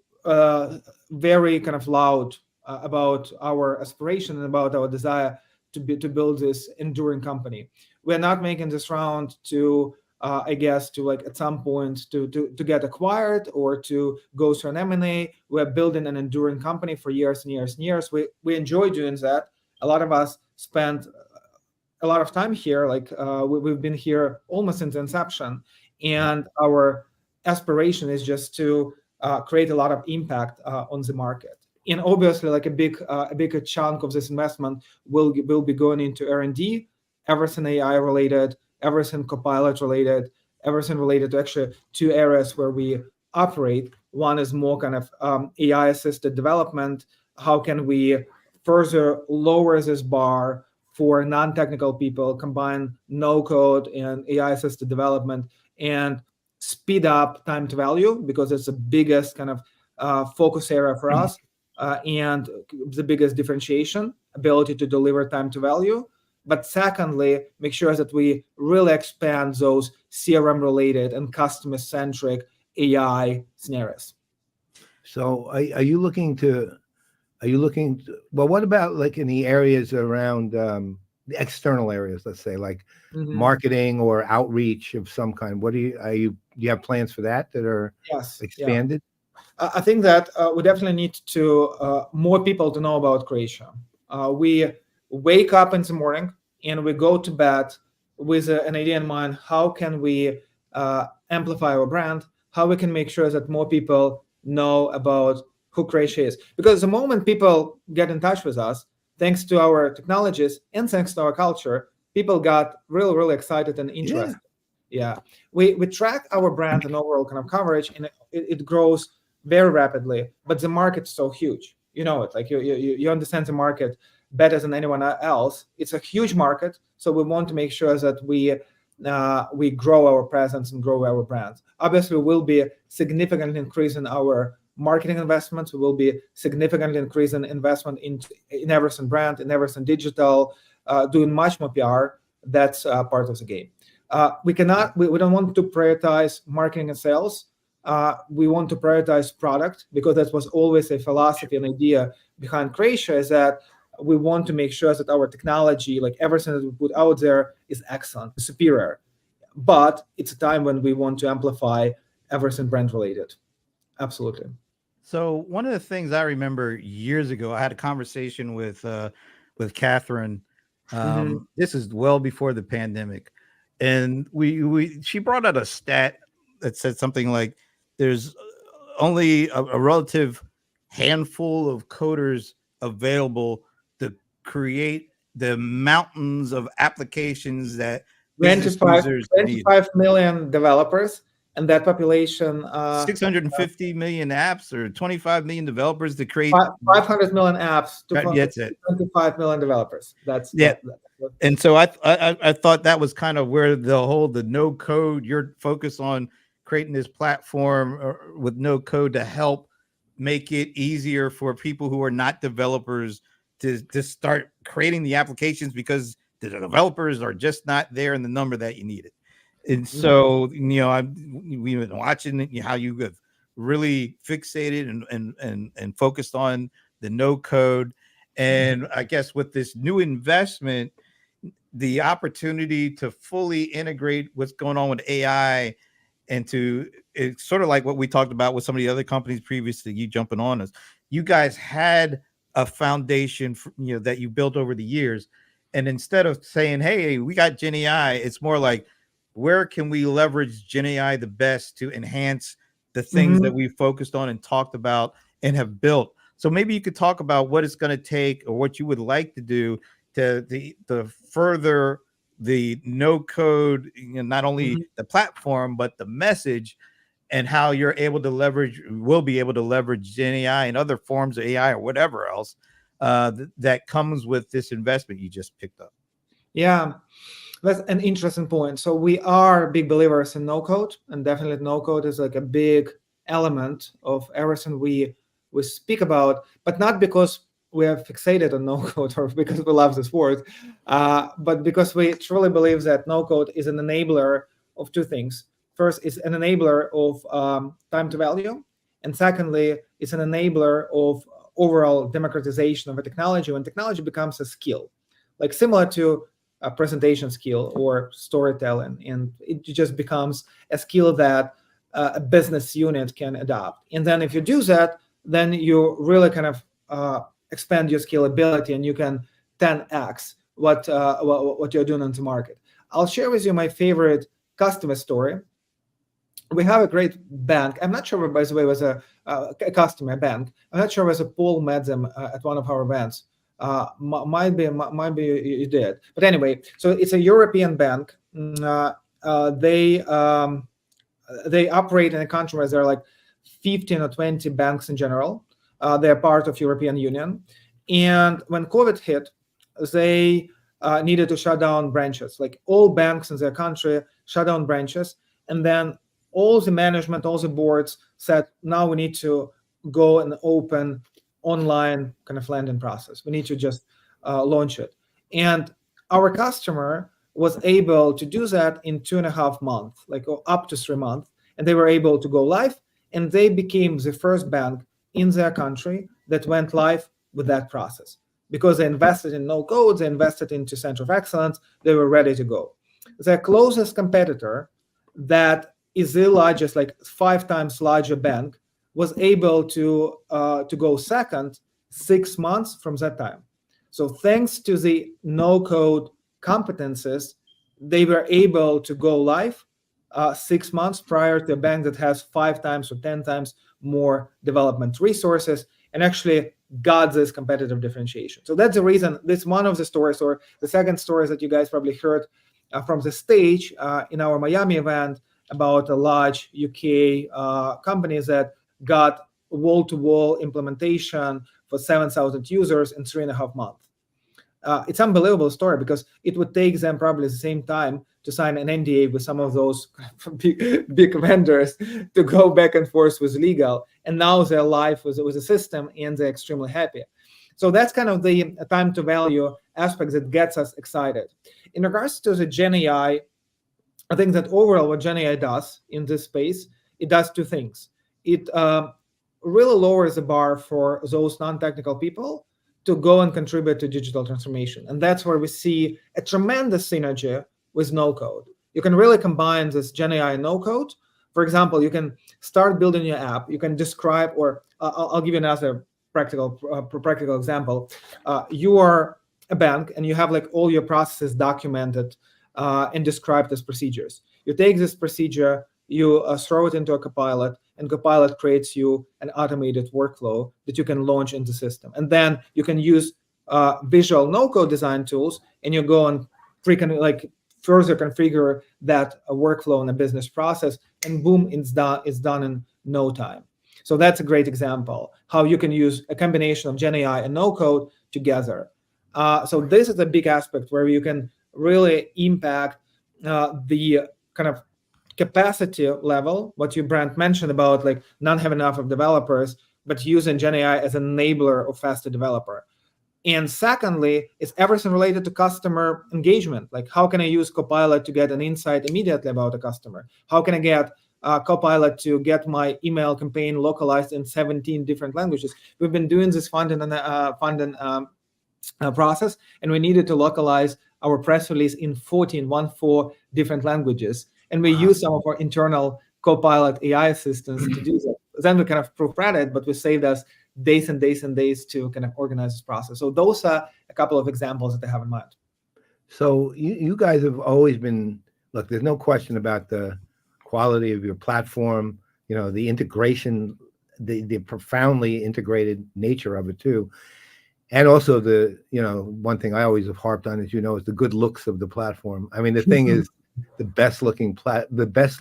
very kind of loud about our aspiration and about our desire to build this enduring company. We're not making this round to at some point to get acquired or to go through an M&A. We're building an enduring company for years and years and years. We enjoy doing that. A lot of us spend a lot of time here. We've been here almost since inception, and our aspiration is just to create a lot of impact on the market. And obviously, like a big chunk of this investment will be going into R&D, everything AI related, everything Copilot related, everything related to actually two areas where we operate. One is more kind of AI assisted development. How can we further lower this bar for non-technical people, combine no code and AI assisted development, and speed up time to value, because it's the biggest kind of focus area for us, and the biggest differentiation, ability to deliver time to value. But secondly, make sure that we really expand those CRM related and customer centric AI scenarios. So are you looking to, well, what about like in the areas around the external areas, let's say like marketing or outreach of some kind? What do you have plans for that are expanded? Yeah. I think that we definitely need to more people to know about Creatio. We wake up in the morning and we go to bed with an idea in mind. How can we amplify our brand, how we can make sure that more people know about who Creatio is. Because the moment people get in touch with us, thanks to our technologies and thanks to our culture, people got really, really excited and interested. Yeah. We track our brand and overall kind of coverage, and it grows very rapidly, but the market's so huge. You know it, like you understand the market better than anyone else. It's a huge market, so we want to make sure that we grow our presence and grow our brand. Obviously, we will be significantly increasing our marketing investments. We will be significantly increasing investment in Everson brand, in Everson digital, doing much more PR. That's part of the game. We don't want to prioritize marketing and sales. We want to prioritize product, because that was always a philosophy and idea behind Creatio, is that we want to make sure that our technology, like everything that we put out there, is excellent, superior. But it's a time when we want to amplify everything brand related. Absolutely. So one of the things I remember years ago, I had a conversation with Catherine. This is well before the pandemic, and she brought out a stat that said something like there's only a relative handful of coders available to create the mountains of applications that 25 million developers, and that population 650 million apps or 25 million developers to create 500 million apps to that's it. 25 million developers. That's and so I thought that was kind of where the no code, you're focused on creating this platform with no code to help make it easier for people who are not developers to start creating the applications, because the developers are just not there in the number that you needed. And so, we've been watching how you have really fixated and focused on the no code. And I guess with this new investment, the opportunity to fully integrate what's going on with AI, and it's sort of like what we talked about with some of the other companies previously, you jumping on us. You guys had a foundation that you built over the years. And instead of saying, hey, we got Gen AI, it's more like, where can we leverage Gen AI the best to enhance the things that we focused on and talked about and have built? So maybe you could talk about what it's going to take, or what you would like to do to further the no code, not only the platform, but the message, and how you're able to will be able to leverage Gen AI and other forms of AI or whatever else that comes with this investment you just picked up. Yeah, that's an interesting point. So we are big believers in no code, and definitely no code is like a big element of everything we speak about, but not because we are fixated on no code or because we love this word, but because we truly believe that no code is an enabler of two things. First, it's an enabler of time to value, and secondly, it's an enabler of overall democratization of a technology when technology becomes a skill, like similar to a presentation skill or storytelling, and it just becomes a skill that a business unit can adopt. And then if you do that, then you really kind of expand your scalability, and you can 10x what you're doing on the market. I'll share with you my favorite customer story. We have a great bank. I'm not sure, by the way, it was a customer bank. I'm not sure whether Paul met them at one of our events. Might be you did. But anyway, so it's a European bank. They operate in a country where there are like 15 or 20 banks in general. They're part of European Union. And when COVID hit, they needed to shut down branches. Like all banks in their country shut down branches. And then all the management, all the boards said, now we need to go and open online kind of lending process. We need to just launch it. And our customer was able to do that in 2.5 months, like up to 3 months. And they were able to go live, and they became the first bank in their country that went live with that process, because they invested in no code, they invested into Center of Excellence, they were ready to go. Their closest competitor, that is the largest, like 5 times larger bank, was able to go second 6 months from that time. So thanks to the no code competences, they were able to go live 6 months prior to a bank that has 5 times or 10 times more development resources, and actually got this competitive differentiation. So that's the reason. This one of the stories, or the second story that you guys probably heard from the stage in our Miami event about a large UK company that got wall-to-wall implementation for 7,000 users in 3.5 months. It's an unbelievable story because it would take them probably the same time to sign an NDA with some of those big vendors to go back and forth with legal. And now they're live with the system and they're extremely happy. So that's kind of the time to value aspect that gets us excited. In regards to the Gen AI, I think that overall what Gen AI does in this space, it does two things. It really lowers the bar for those non-technical people to go and contribute to digital transformation. And that's where we see a tremendous synergy with no code. You can really combine this Gen AI and no code. For example, you can start building your app. You can describe, or I'll give you another practical example. You are a bank and you have like all your processes documented and described as procedures. You take this procedure, you throw it into a Copilot, and Copilot creates you an automated workflow that you can launch in the system. And then you can use visual no-code design tools, and you go and further configure that workflow in a business process, and boom, it's done in no time. So that's a great example how you can use a combination of Gen AI and no-code together. So this is a big aspect where you can really impact the kind of capacity level, what you, Brent, mentioned about like not having enough of developers, but using Gen AI as an enabler of faster developer. And secondly, it's everything related to customer engagement. Like how can I use Copilot to get an insight immediately about a customer? How can I get Copilot to get my email campaign localized in 17 different languages? We've been doing this funding process, and we needed to localize our press release in 14 different languages. And we use some of our internal Copilot AI assistants to do that. Then we kind of proofread it, but we saved us days and days and days to kind of organize this process. So those are a couple of examples that I have in mind. So you guys have always been, look, there's no question about the quality of your platform, the integration, the profoundly integrated nature of it too. And also the, one thing I always have harped on, as you know, is the good looks of the platform. I mean, the thing is the best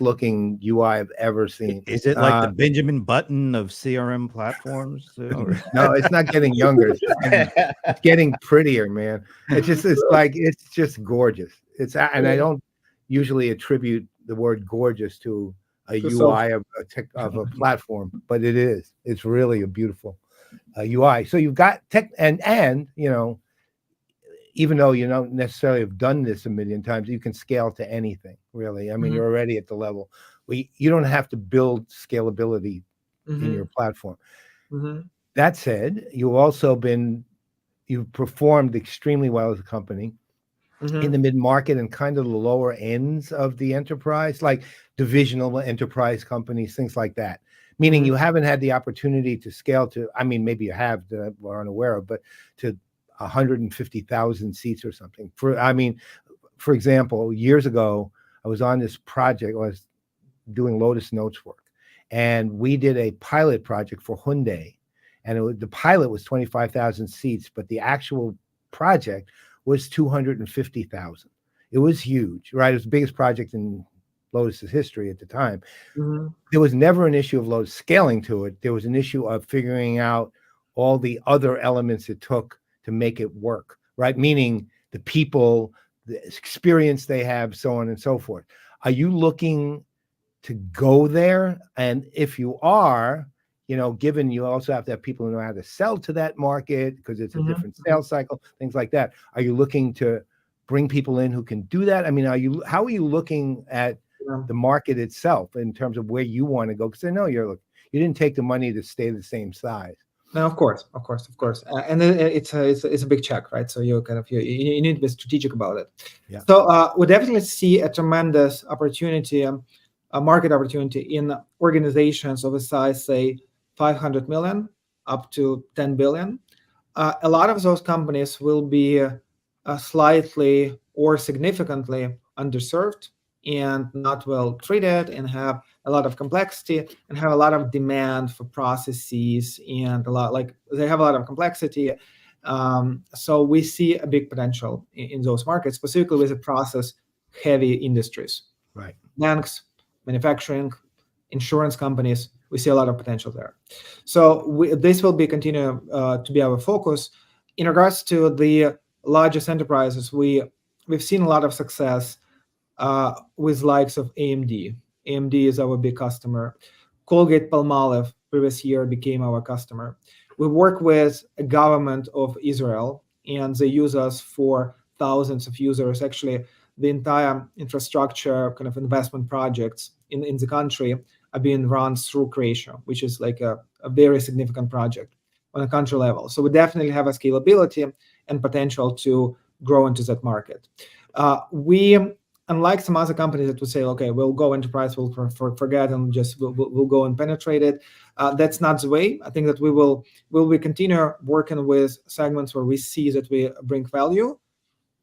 looking UI I've ever seen. Is it like the Benjamin Button of CRM platforms? No, it's not getting younger. It's getting prettier, man. It's just gorgeous. And I don't usually attribute the word gorgeous to a UI of a platform, but it is. It's really a beautiful UI. So you've got tech, and even though you don't necessarily have done this a million times, you can scale to anything, really. I mean, you're already at the level where you don't have to build scalability in your platform. That said, you've performed extremely well as a company in the mid-market and kind of the lower ends of the enterprise, like divisional enterprise companies, things like that. Meaning you haven't had the opportunity to scale to, I mean, maybe you have that we're unaware of, but to 150,000 seats or something. For example, years ago, I was on this project. I was doing Lotus Notes work, and we did a pilot project for Hyundai, and the pilot was 25,000 seats, but the actual project was 250,000. It was huge, right? It was the biggest project in Lotus's history at the time. There was never an issue of Lotus scaling to it. There was an issue of figuring out all the other elements it took to make it work, right? Meaning the people, the experience they have, so on and so forth. Are you looking to go there? And if you are, given you also have to have people who know how to sell to that market because it's a different sales cycle, things like that. Are you looking to bring people in who can do that? I mean, how are you looking at the market itself in terms of where you want to go? Because I know you didn't take the money to stay the same size. No, of course, and it's a big check, right? So you need to be strategic about it. Yeah. So we definitely see a tremendous opportunity, a market opportunity in organizations of a size, say, 500 million up to 10 billion. A lot of those companies will be slightly or significantly underserved and not well treated and have a lot of complexity and have a lot of demand for processes and they have a lot of complexity. So we see a big potential in those markets, specifically with the process heavy industries, Right. banks, manufacturing, insurance companies. We see a lot of potential there. So this will be continue to be our focus. In regards to the largest enterprises, we've seen a lot of success with likes of AMD. AMD is our big customer. Colgate-Palmolive previous year became our customer. We work with a government of Israel, and they use us for thousands of users. Actually, the entire infrastructure kind of investment projects in the country are being run through Creatio, which is like a very significant project on a country level. So we definitely have a scalability and potential to grow into that market. Unlike some other companies that would say, okay, we'll go enterprise, we'll forget and just we'll go and penetrate it. That's not the way. I think that we continue working with segments where we see that we bring value,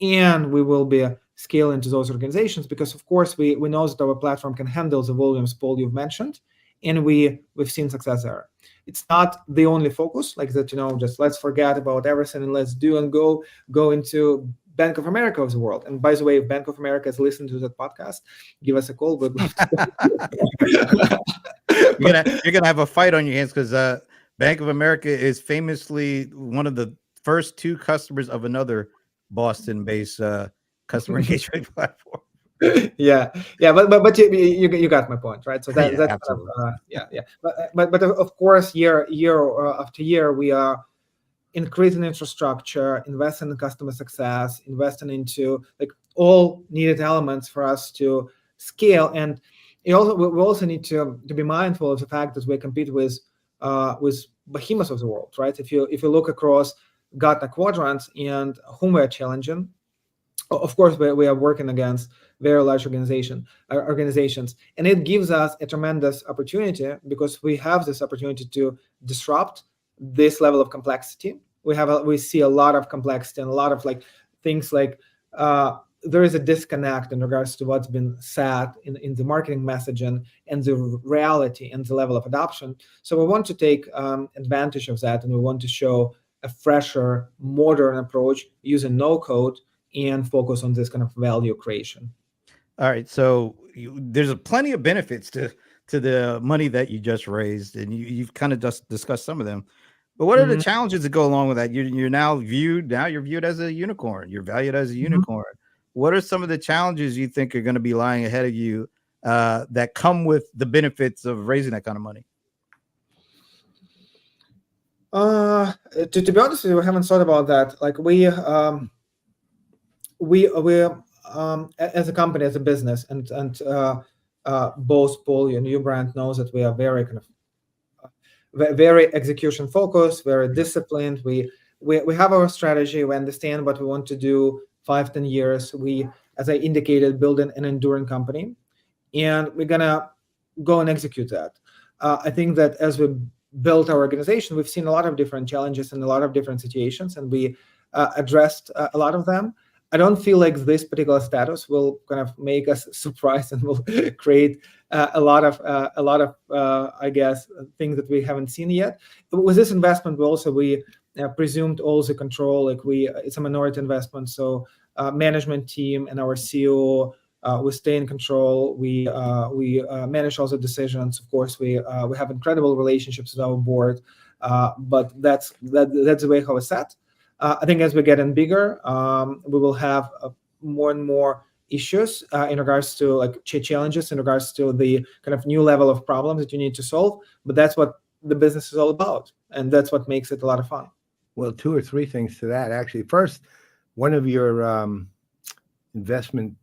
and we will be scaling to those organizations because, of course, we know that our platform can handle the volumes, Paul, you've mentioned, and we've seen success there. It's not the only focus, like that, just let's forget about everything and let's do and go into Bank of America of the world. And by the way, if Bank of America is listening to that podcast, give us a call. We'd love to. You're gonna have a fight on your hands because Bank of America is famously one of the first two customers of another Boston-based customer engagement platform. yeah, but you got my point, right? So that's absolutely. But of course, year after year, we are increasing infrastructure, investing in customer success, investing into like all needed elements for us to scale. And we also need to be mindful of the fact that we compete with behemoths of the world, right? If you look across Gartner quadrants and whom we are challenging, of course we are working against very large organizations, and it gives us a tremendous opportunity because we have this opportunity to disrupt this level of complexity. We see a lot of complexity and a lot of like things like there is a disconnect in regards to what's been said in the marketing messaging and the reality and the level of adoption. So we want to take advantage of that, and we want to show a fresher, modern approach using no code and focus on this kind of value creation. All right, so there's plenty of benefits to the money that you just raised, and you've kind of just discussed some of them. But what are the challenges that go along with that? You're now viewed as a unicorn. You're valued as a unicorn. What are some of the challenges you think are going to be lying ahead of you that come with the benefits of raising that kind of money? To be honest with you, we haven't thought about that. Like we as a company, as a business, and both Paul and you, Brand, knows that we are very kind of very execution focused, very disciplined. We have our strategy. We understand what we want to do 5-10 years. We, as I indicated, build an enduring company, and we're gonna go and execute that. I think that as we built our organization, we've seen a lot of different challenges and a lot of different situations, and we addressed a lot of them. I don't feel like this particular status will kind of make us surprised and will create a lot of I guess things that we haven't seen yet. But with this investment, we presumed all the control. Like it's a minority investment, so management team and our CEO we stay in control. We manage all the decisions. Of course, we have incredible relationships with our board, but that's the way how it's set. I think as we're getting bigger, we will have more and more issues in regards to like challenges, in regards to the kind of new level of problems that you need to solve. But that's what the business is all about, and that's what makes it a lot of fun. Well, 2 or 3 things to that. Actually, first, one of your investment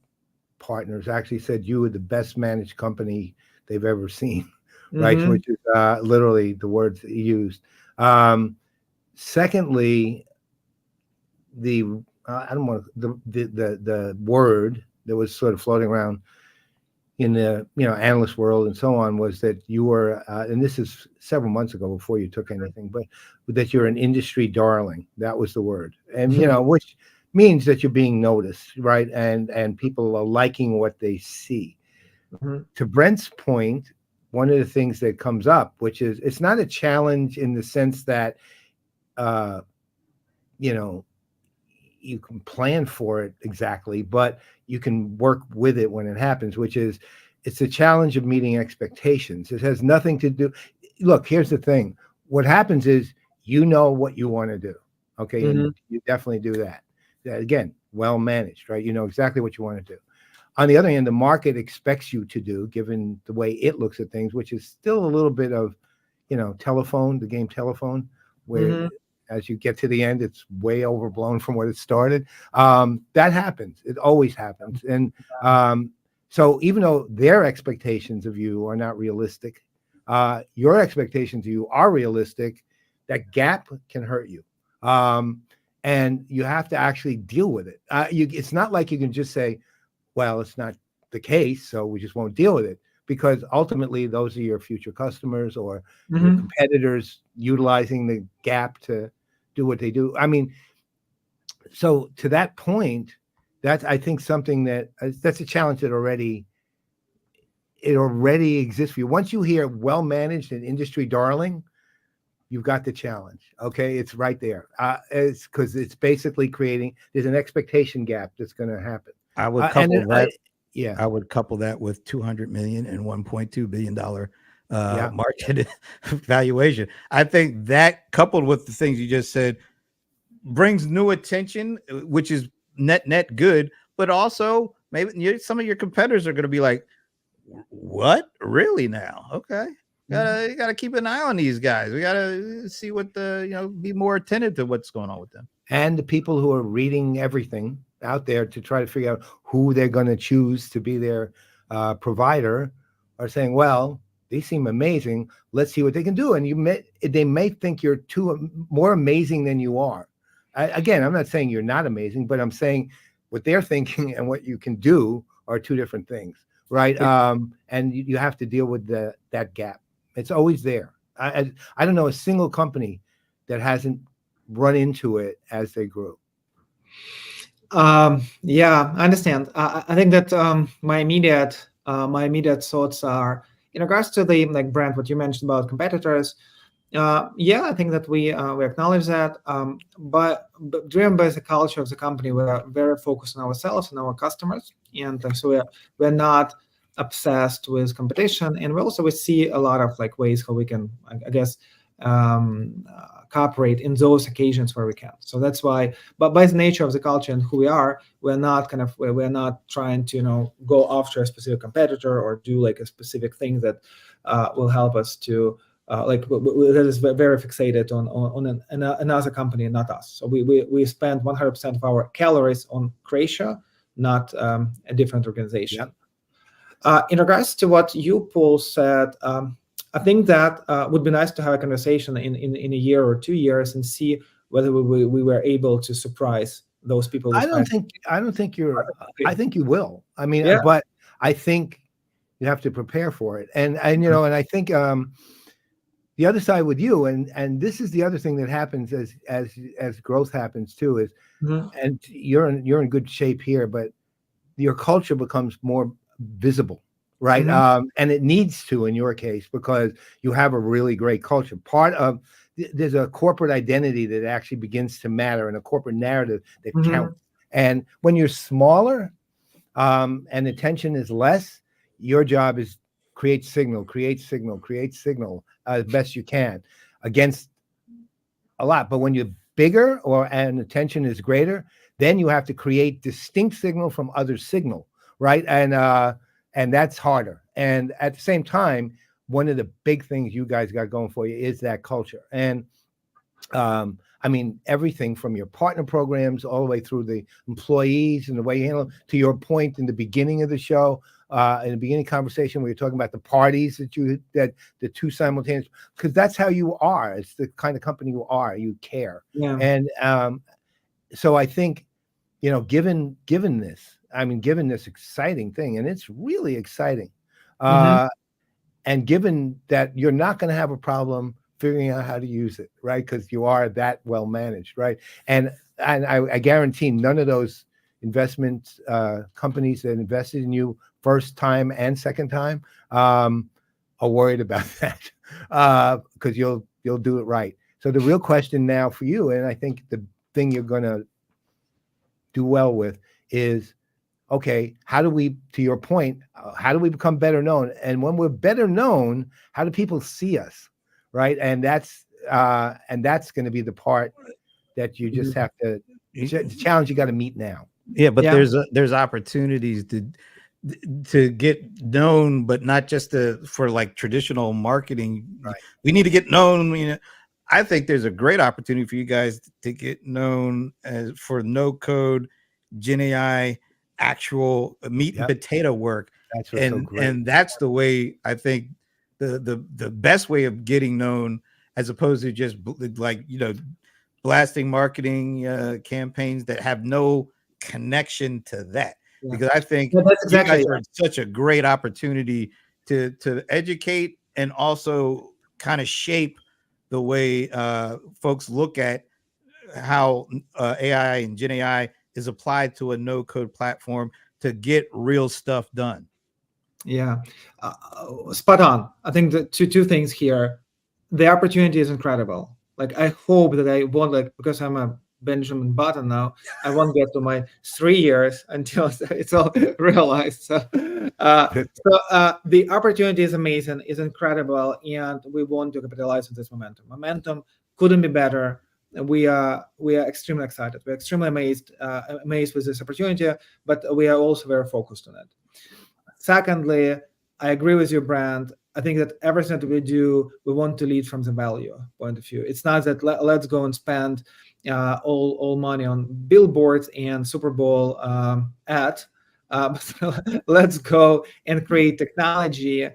partners actually said you were the best managed company they've ever seen, right? Which is literally the words that he used. Secondly, the word that was sort of floating around in the analyst world and so on was that you were, and this is several months ago before you took anything, but that you're an industry darling. That was the word, and which means that you're being noticed, right? And people are liking what they see. Mhm. To Brent's point, one of the things that comes up, which is it's not a challenge in the sense that uh, you know, you can plan for it exactly, but you can work with it when it happens, which is it's a challenge of meeting expectations. It has nothing to do. Look, here's the thing. What happens is you know what you want to do. Okay. Mhm. And you definitely do that. Again, well managed, right? You know exactly what you want to do. On the other hand, the market expects you to do, given the way it looks at things, which is still a little bit of, telephone, the game telephone, where Mhm. as you get to the end, it's way overblown from what it started. That happens. It always happens. And so even though their expectations of you are not realistic, your expectations of you are realistic, that gap can hurt you. And you have to actually deal with it. It's not like you can just say, well, it's not the case, so we just won't deal with it, because ultimately those are your future customers or your Mhm. competitors utilizing the gap to do what they do. I mean, so to that point, that's I think something that's a challenge that already exists for you. Once you hear well managed and industry darling, you've got the challenge. Okay, it's right there. It's because it's basically there's an expectation gap that's going to happen. I would And couple that. Yeah. I would couple that with 200 million and 1.2 billion dollar Yeah. market valuation. I think that, coupled with the things you just said, brings new attention, which is net good. But also, maybe some of your competitors are going to be like, "What? Really now? Okay, you gotta keep an eye on these guys. We gotta see what be more attentive to what's going on with them." And the people who are reading everything out there to try to figure out who they're going to choose to be their provider are saying, well, they seem amazing. Let's see what they can do. And they may think you're more amazing than you are. Again, I'm not saying you're not amazing, but I'm saying what they're thinking and what you can do are two different things, right? And you have to deal with that gap. It's always there. I don't know a single company that hasn't run into it as they grew. Yeah, I understand. I think that my immediate thoughts are in regards to the like brand, what you mentioned about competitors. Yeah, I think that we acknowledge that, but driven by the culture of the company, we are very focused on ourselves and our customers, and so we're not obsessed with competition, and we see a lot of like ways how we can, I guess, cooperate in those occasions where we can. So that's why, but by the nature of the culture and who we are, we're not trying to go after a specific competitor or do like a specific thing that will help us to. That is very fixated on another company and not us. So we spend 100% of our calories on Creatio, not a different organization. Yep. In regards to what you, Paul, said, I think that would be nice to have a conversation in a year or 2 years and see whether we were able to surprise those people. I don't think you're. Okay. I think you will. I mean, Yeah. but I think you have to prepare for it, and and I think the other side with you, and this is the other thing that happens as growth happens too, is and you're in good shape here, but your culture becomes more visible, right? And it needs to in your case, because you have a really great culture. There's a corporate identity that actually begins to matter, and a corporate narrative that counts. And when you're smaller and attention is less, your job is create signal as best you can against a lot. But when you're bigger and attention is greater, then you have to create distinct signal from other signal, right? And that's harder. And at the same time, one of the big things you guys got going for you is that culture. And I mean, everything from your partner programs all the way through the employees and the way you handle it, to your point in the beginning of the show, in the beginning conversation, where you're talking about the parties that the two simultaneous, because that's how you are. It's the kind of company you are. You care. Yeah. And so I think, given this exciting thing, and it's really exciting, and given that you're not going to have a problem figuring out how to use it, right? Because you are that well managed, right? And and I guarantee none of those investment companies that invested in you first time and second time are worried about that, because you'll do it right. So the real question now for you, and I think the thing you're going to do well with, is, okay, how do we, to your point, how do we become better known? And when we're better known, how do people see us, right? And that's going to be the part that you just have to, the challenge you got to meet now. Yeah, but Yeah. there's opportunities to get known, but not just for like traditional marketing. Right. We need to get known. You know, I think there's a great opportunity for you guys to get known as for no code, Gen AI, actual meat and potato work. That's what's so great. And that's the way I think the best way of getting known, as opposed to just like, you know, blasting marketing campaigns that have no connection to that. Yeah. Because I think that's exactly you guys are such a great opportunity to educate and also kind of shape the way folks look at how AI and Gen AI is applied to a no-code platform to get real stuff done. Yeah, spot on. I think the two things here. The opportunity is incredible. Like, I hope that I won't, like, because I'm a Benjamin Button now, I won't get to my 3 years until it's all realized. So the opportunity is amazing, is incredible, and we want to capitalize on this momentum. Momentum couldn't be better. We are extremely excited. We're extremely amazed with this opportunity, but we are also very focused on it. Secondly, I agree with your brand. I think that everything that we do, we want to lead from the value point of view. It's not that let's go and spend all money on billboards and Super Bowl ad. Let's go and create technology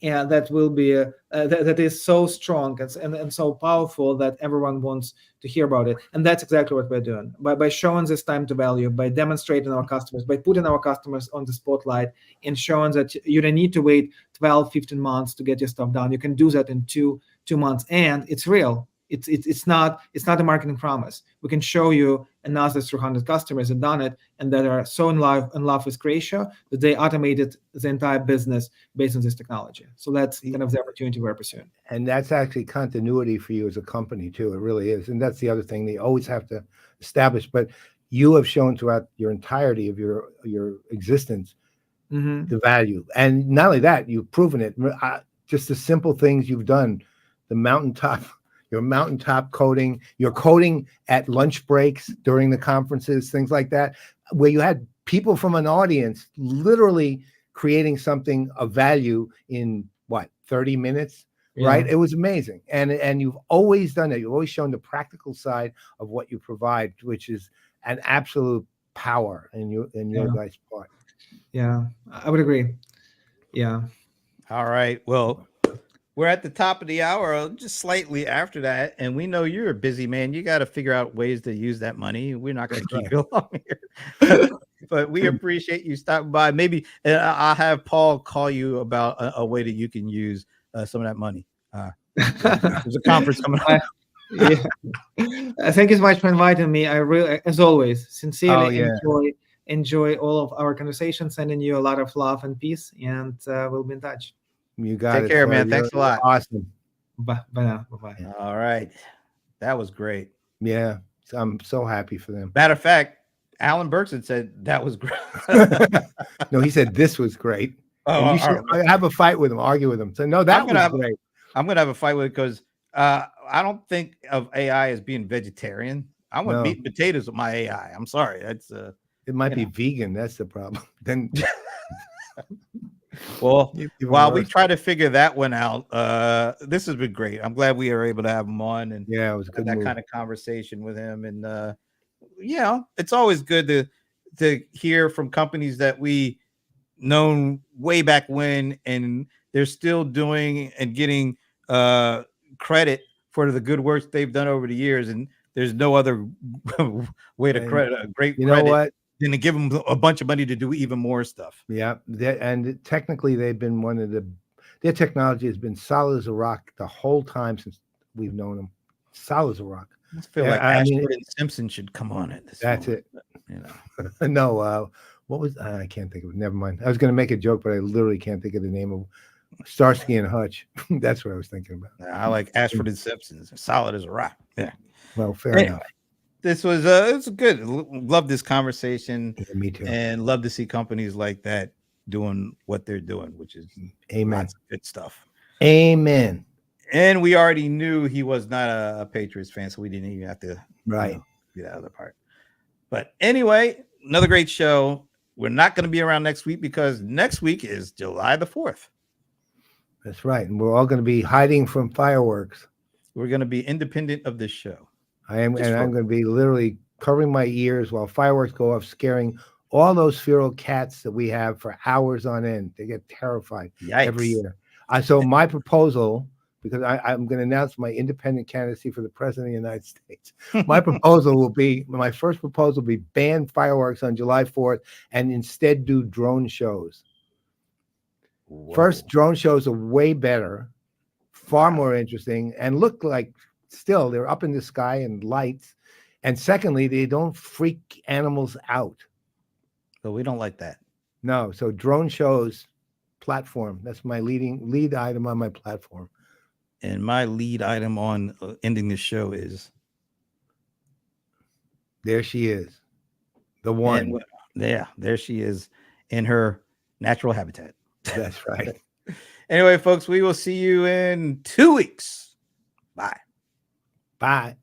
and that will be that is so strong and so powerful that everyone wants to hear about it. And that's exactly what we're doing by showing this time to value, by demonstrating our customers, by putting our customers on the spotlight, and showing that you don't need to wait 12, 15 months to get your stuff done. You can do that in two months, and it's real. It's not a marketing promise. We can show you another 300 customers that done it and that are so in love with Creatio that they automated the entire business based on this technology. So that's kind of the opportunity we're pursuing. And that's actually continuity for you as a company too. It really is. And that's the other thing they always have to establish. But you have shown throughout your entirety of your existence the value. And not only that, you've proven it. Just the simple things you've done, your mountaintop coding, your coding at lunch breaks during the conferences, things like that, where you had people from an audience literally creating something of value in 30 minutes, right? It was amazing. And you've always done it. You've always shown the practical side of what you provide, which is an absolute power in your guys' part. Yeah, I would agree. Yeah. All right. Well, we're at the top of the hour, just slightly after that, and we know you're a busy man. You got to figure out ways to use that money. We're not going to keep you long here, but we appreciate you stopping by. Maybe I'll have Paul call you about a way that you can use some of that money. There's a conference coming up. Thank you so much for inviting me. I really, as always, sincerely enjoy all of our conversations. Sending you a lot of love and peace, and we'll be in touch. You got it. Take care, man. Thanks a lot. Awesome. Bye now. Bye-bye. All right. That was great. Yeah. I'm so happy for them. Matter of fact, Alan Berkson said that was great. No, he said this was great. Oh, you should have a fight with him, argue with him. So no, that was great. I'm going to have a fight with it because I don't think of AI as being vegetarian. I want meat and potatoes with my AI. I'm sorry. That's it might be vegan. That's the problem. Then well, while we try to figure that one out, this has been great. I'm glad we were able to have him on and it was a good that kind of conversation with him. And it's always good to hear from companies that we known way back when, and they're still doing and getting credit for the good work they've done over the years. And there's no other way to credit a great credit. Know what? Than to give them a bunch of money to do even more stuff. Yeah, and technically they've been their technology has been solid as a rock the whole time since we've known them. solid as a rock. I feel Yeah, like I mean, Ashford and Simpson should come on at this. That's moment, it. You know. No, what was I can't think of it. Never mind. I was going to make a joke, but I literally can't think of the name of Starsky and Hutch. That's what I was thinking about. I like Ashford and Simpsons. Solid as a rock. Yeah. Well, fair Anyway, enough. this was it's good. Love this conversation, Yeah, me too. and love to see companies like that doing what they're doing, which is Amen. lots of good stuff. Amen. And we already knew he was not a Patriots fan, so we didn't even have to do that other part. But anyway, another great show. We're not going to be around next week because next week is July the 4th. That's right. And we're all going to be hiding from fireworks. We're going to be independent of this show. I'm going to be literally covering my ears while fireworks go off, scaring all those feral cats that we have for hours on end. They get terrified every year. So my proposal, because I'm going to announce my independent candidacy for the president of the United States. My first proposal will be ban fireworks on July 4th and instead do drone shows. Whoa. First, drone shows are way better, far more interesting, and look like still they're up in the sky and lights. And secondly, they don't freak animals out. So we don't like that. No. So drone shows platform. That's my lead item on my platform. And my lead item on ending this show is there she is. The one. There she is in her natural habitat. That's right. Anyway, folks, we will see you in 2 weeks. Bye. Bye.